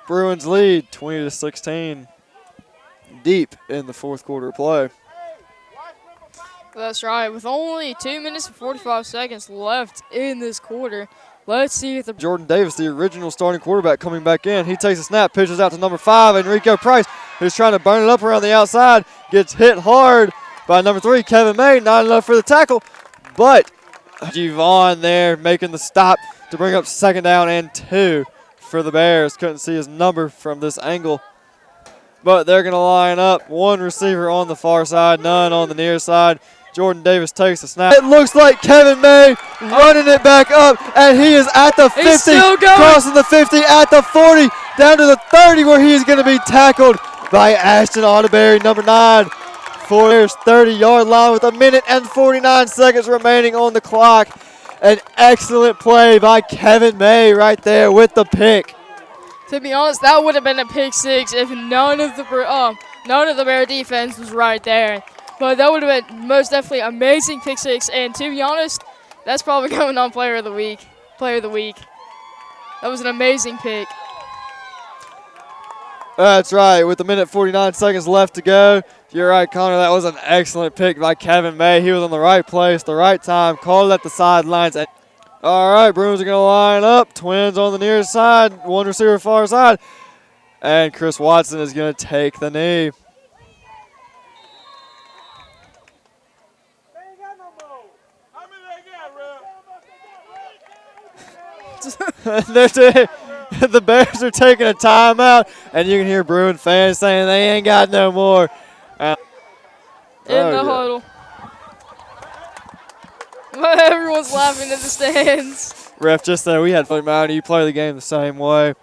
Bruins lead 20-16. Deep in the fourth quarter play. That's right. With only 2 minutes and 45 seconds left in this quarter, let's see if the Jordan Davis, the original starting quarterback, coming back in. He takes a snap, pitches out to number 5, Enrico Price, who's trying to burn it up around the outside. Gets hit hard by number 3, Kevin May. Not enough for the tackle, but Javon there making the stop to bring up 2nd down and 2 for the Bears. Couldn't see his number from this angle, but they're going to line up. 1 receiver on the far side, none on the near side. Jordan Davis takes the snap. It looks like Kevin May running it back up, and he is at the 50, crossing the 50, at the 40, down to the 30, where he is going to be tackled by Ashton Otterberry, number 9. For his 30-yard line with 1 minute and 49 seconds remaining on the clock. An excellent play by Kevin May right there with the pick. To be honest, that would have been a pick 6 if none of the Bear defense was right there. But that would have been most definitely amazing pick 6. And to be honest, that's probably going on Player of the Week. That was an amazing pick. That's right. With 1 minute 49 seconds left to go. You're right, Connor. That was an excellent pick by Kevin May. He was in the right place, the right time, called at the sidelines. All right, Bruins are going to line up. Twins on the near side, 1 receiver far side. And Chris Watson is going to take the knee. The Bears are taking a timeout, and you can hear Bruin fans saying they ain't got no more. In the huddle. Everyone's laughing in the stands. Ref just said we had fun amount. You play the game the same way.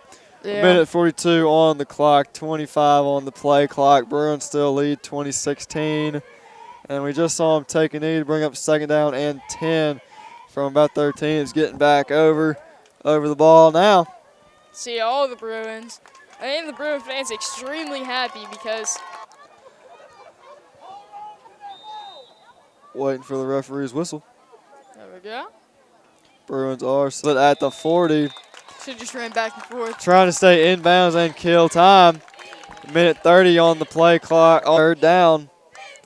Yeah. Minute 42 on the clock, 25 on the play clock. Bruins still lead 2016. And we just saw him take a knee to bring up 2nd down and 10 from about 13. He's getting back over the ball now. See all the Bruins. I think the Bruin fans extremely happy because Waiting for the referee's whistle. there we go. Bruins are split at the 40. Should just ran back and forth. Trying to stay inbounds and kill time. Minute 30 on the play clock. 3rd down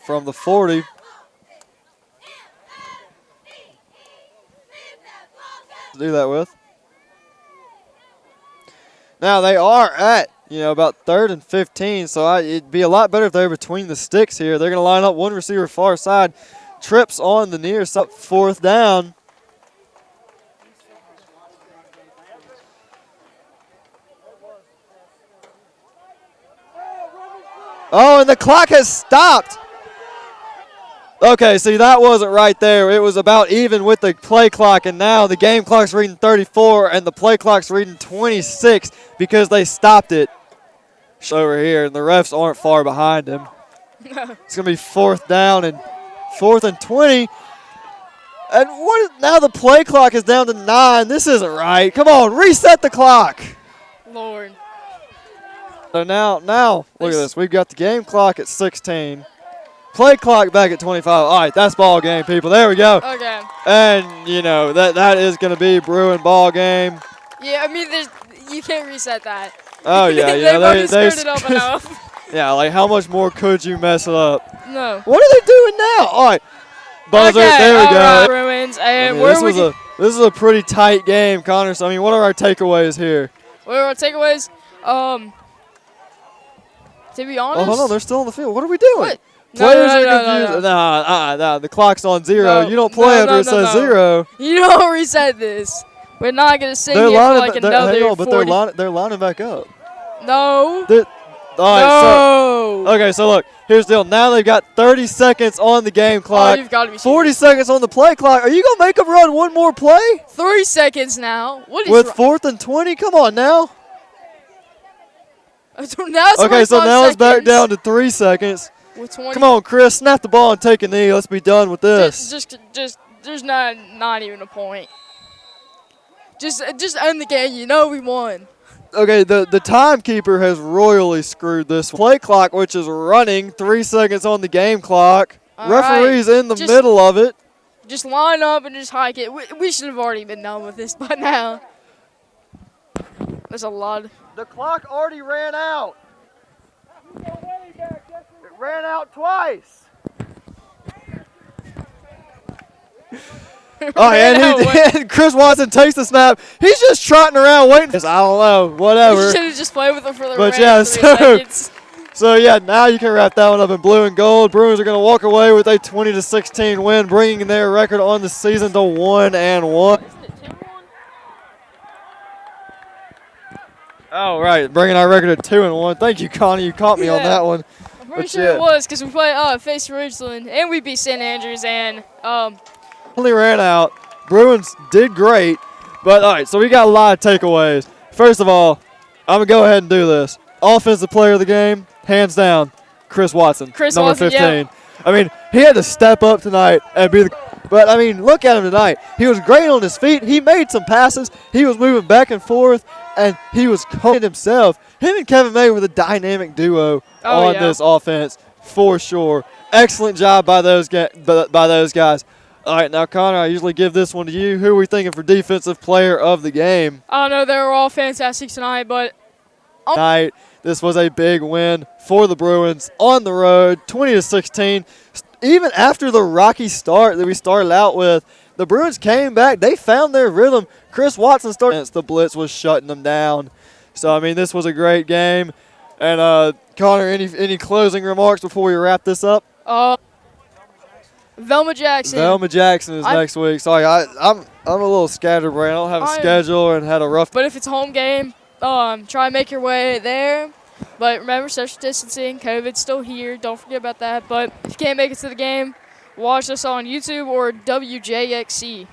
from the 40. To do that with. Now they are at, about 3rd and 15, so it'd be a lot better if they were between the sticks here. They're going to line up 1 receiver far side. Trips on the near side. 4th down. Oh, and the clock has stopped. Okay, see, that wasn't right there. It was about even with the play clock, and now the game clock's reading 34, and the play clock's reading 26 because they stopped it over here, and the refs aren't far behind him. It's going to be 4th down and 4th and 20. And now the play clock is down to 9. This isn't right. Come on, reset the clock. Lord. So now, look at this. We've got the game clock at 16. Play clock back at 25. All right, that's ball game, people. There we go. Okay. And, that is going to be Bruin ball game. Yeah, I mean, you can't reset that. Oh, yeah. They've screwed it up enough. Yeah, like how much more could you mess it up? No. What are they doing now? All right. Buzzer, okay, there we go. Right, Bruins. And this is a pretty tight game, Connor. So, what are our takeaways here? What are our takeaways? To be honest. Oh, hold on. They're still on the field. What are we doing? What? Players are confused. Nah. The clock's on 0. No, you don't play after it says 0. You don't reset this. We're not going to sit here for like another hang on, but 40. they're lining back up. No. All right, so look, here's the deal. Now they've got 30 seconds on the game clock. Oh, you've got to be 40 seconds on the play clock. Are you going to make them run one more play? 3 seconds now. What is with 4th and 20? Come on now. Okay, so now it's back down to 3 seconds. With 20. Come on, Chris, snap the ball and take a knee. Let's be done with this. Just there's not even a point. Just end the game. We won. Okay, the timekeeper has royally screwed this play clock, which is running 3 seconds on the game clock. All Referee's right. in the middle of it. Just line up and just hike it. We should have already been done with this by now. There's a lot. The clock already ran out. It ran out twice. Oh, and Chris Watson takes the snap. He's just trotting around waiting. I don't know, whatever. You should have just played with him for the But remaining yeah, 3 seconds. So yeah, now you can wrap that one up in blue and gold. Bruins are going to walk away with a 20-16 win, bringing their record on the season to 1-1. Oh right, bringing our record to 2-1. Thank you, Connie. You caught me on that one. I'm pretty sure it was because we played faced Ridgeland and we beat St. Andrews and only ran out. Bruins did great, but all right. So we got a lot of takeaways. First of all, I'm gonna go ahead and do this. Offensive player of the game, hands down, Chris Watson, number 15. Yeah. I mean, he had to step up tonight and be the. But I mean, look at him tonight. He was great on his feet. He made some passes. He was moving back and forth, and he was coaching himself. Him and Kevin May were the dynamic duo on this offense for sure. Excellent job by those guys. All right, now Connor, I usually give this one to you. Who are we thinking for defensive player of the game? I don't know. They were all fantastic tonight, but tonight, this was a big win for the Bruins on the road, 20-16. Even after the rocky start that we started out with, the Bruins came back. They found their rhythm. Chris Watson started. The blitz was shutting them down. So, I mean, this was a great game. And, Connor, any closing remarks before we wrap this up? Velma Jackson. Velma Jackson is next week. Sorry, I'm a little scatterbrained. I don't have a schedule and had a rough. But if it's a home game, try and make your way there. But remember, social distancing, COVID's still here. Don't forget about that. But if you can't make it to the game, watch us on YouTube or WJXC.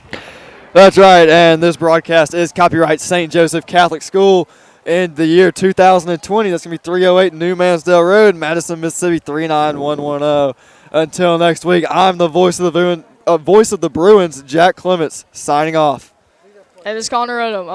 That's right, and this broadcast is copyright St. Joseph Catholic School in the year 2020. That's going to be 308 New Mansdale Road, Madison, Mississippi 39110. Until next week, I'm the voice of the Bruins, Jack Clements, signing off. And it's Connor Odom.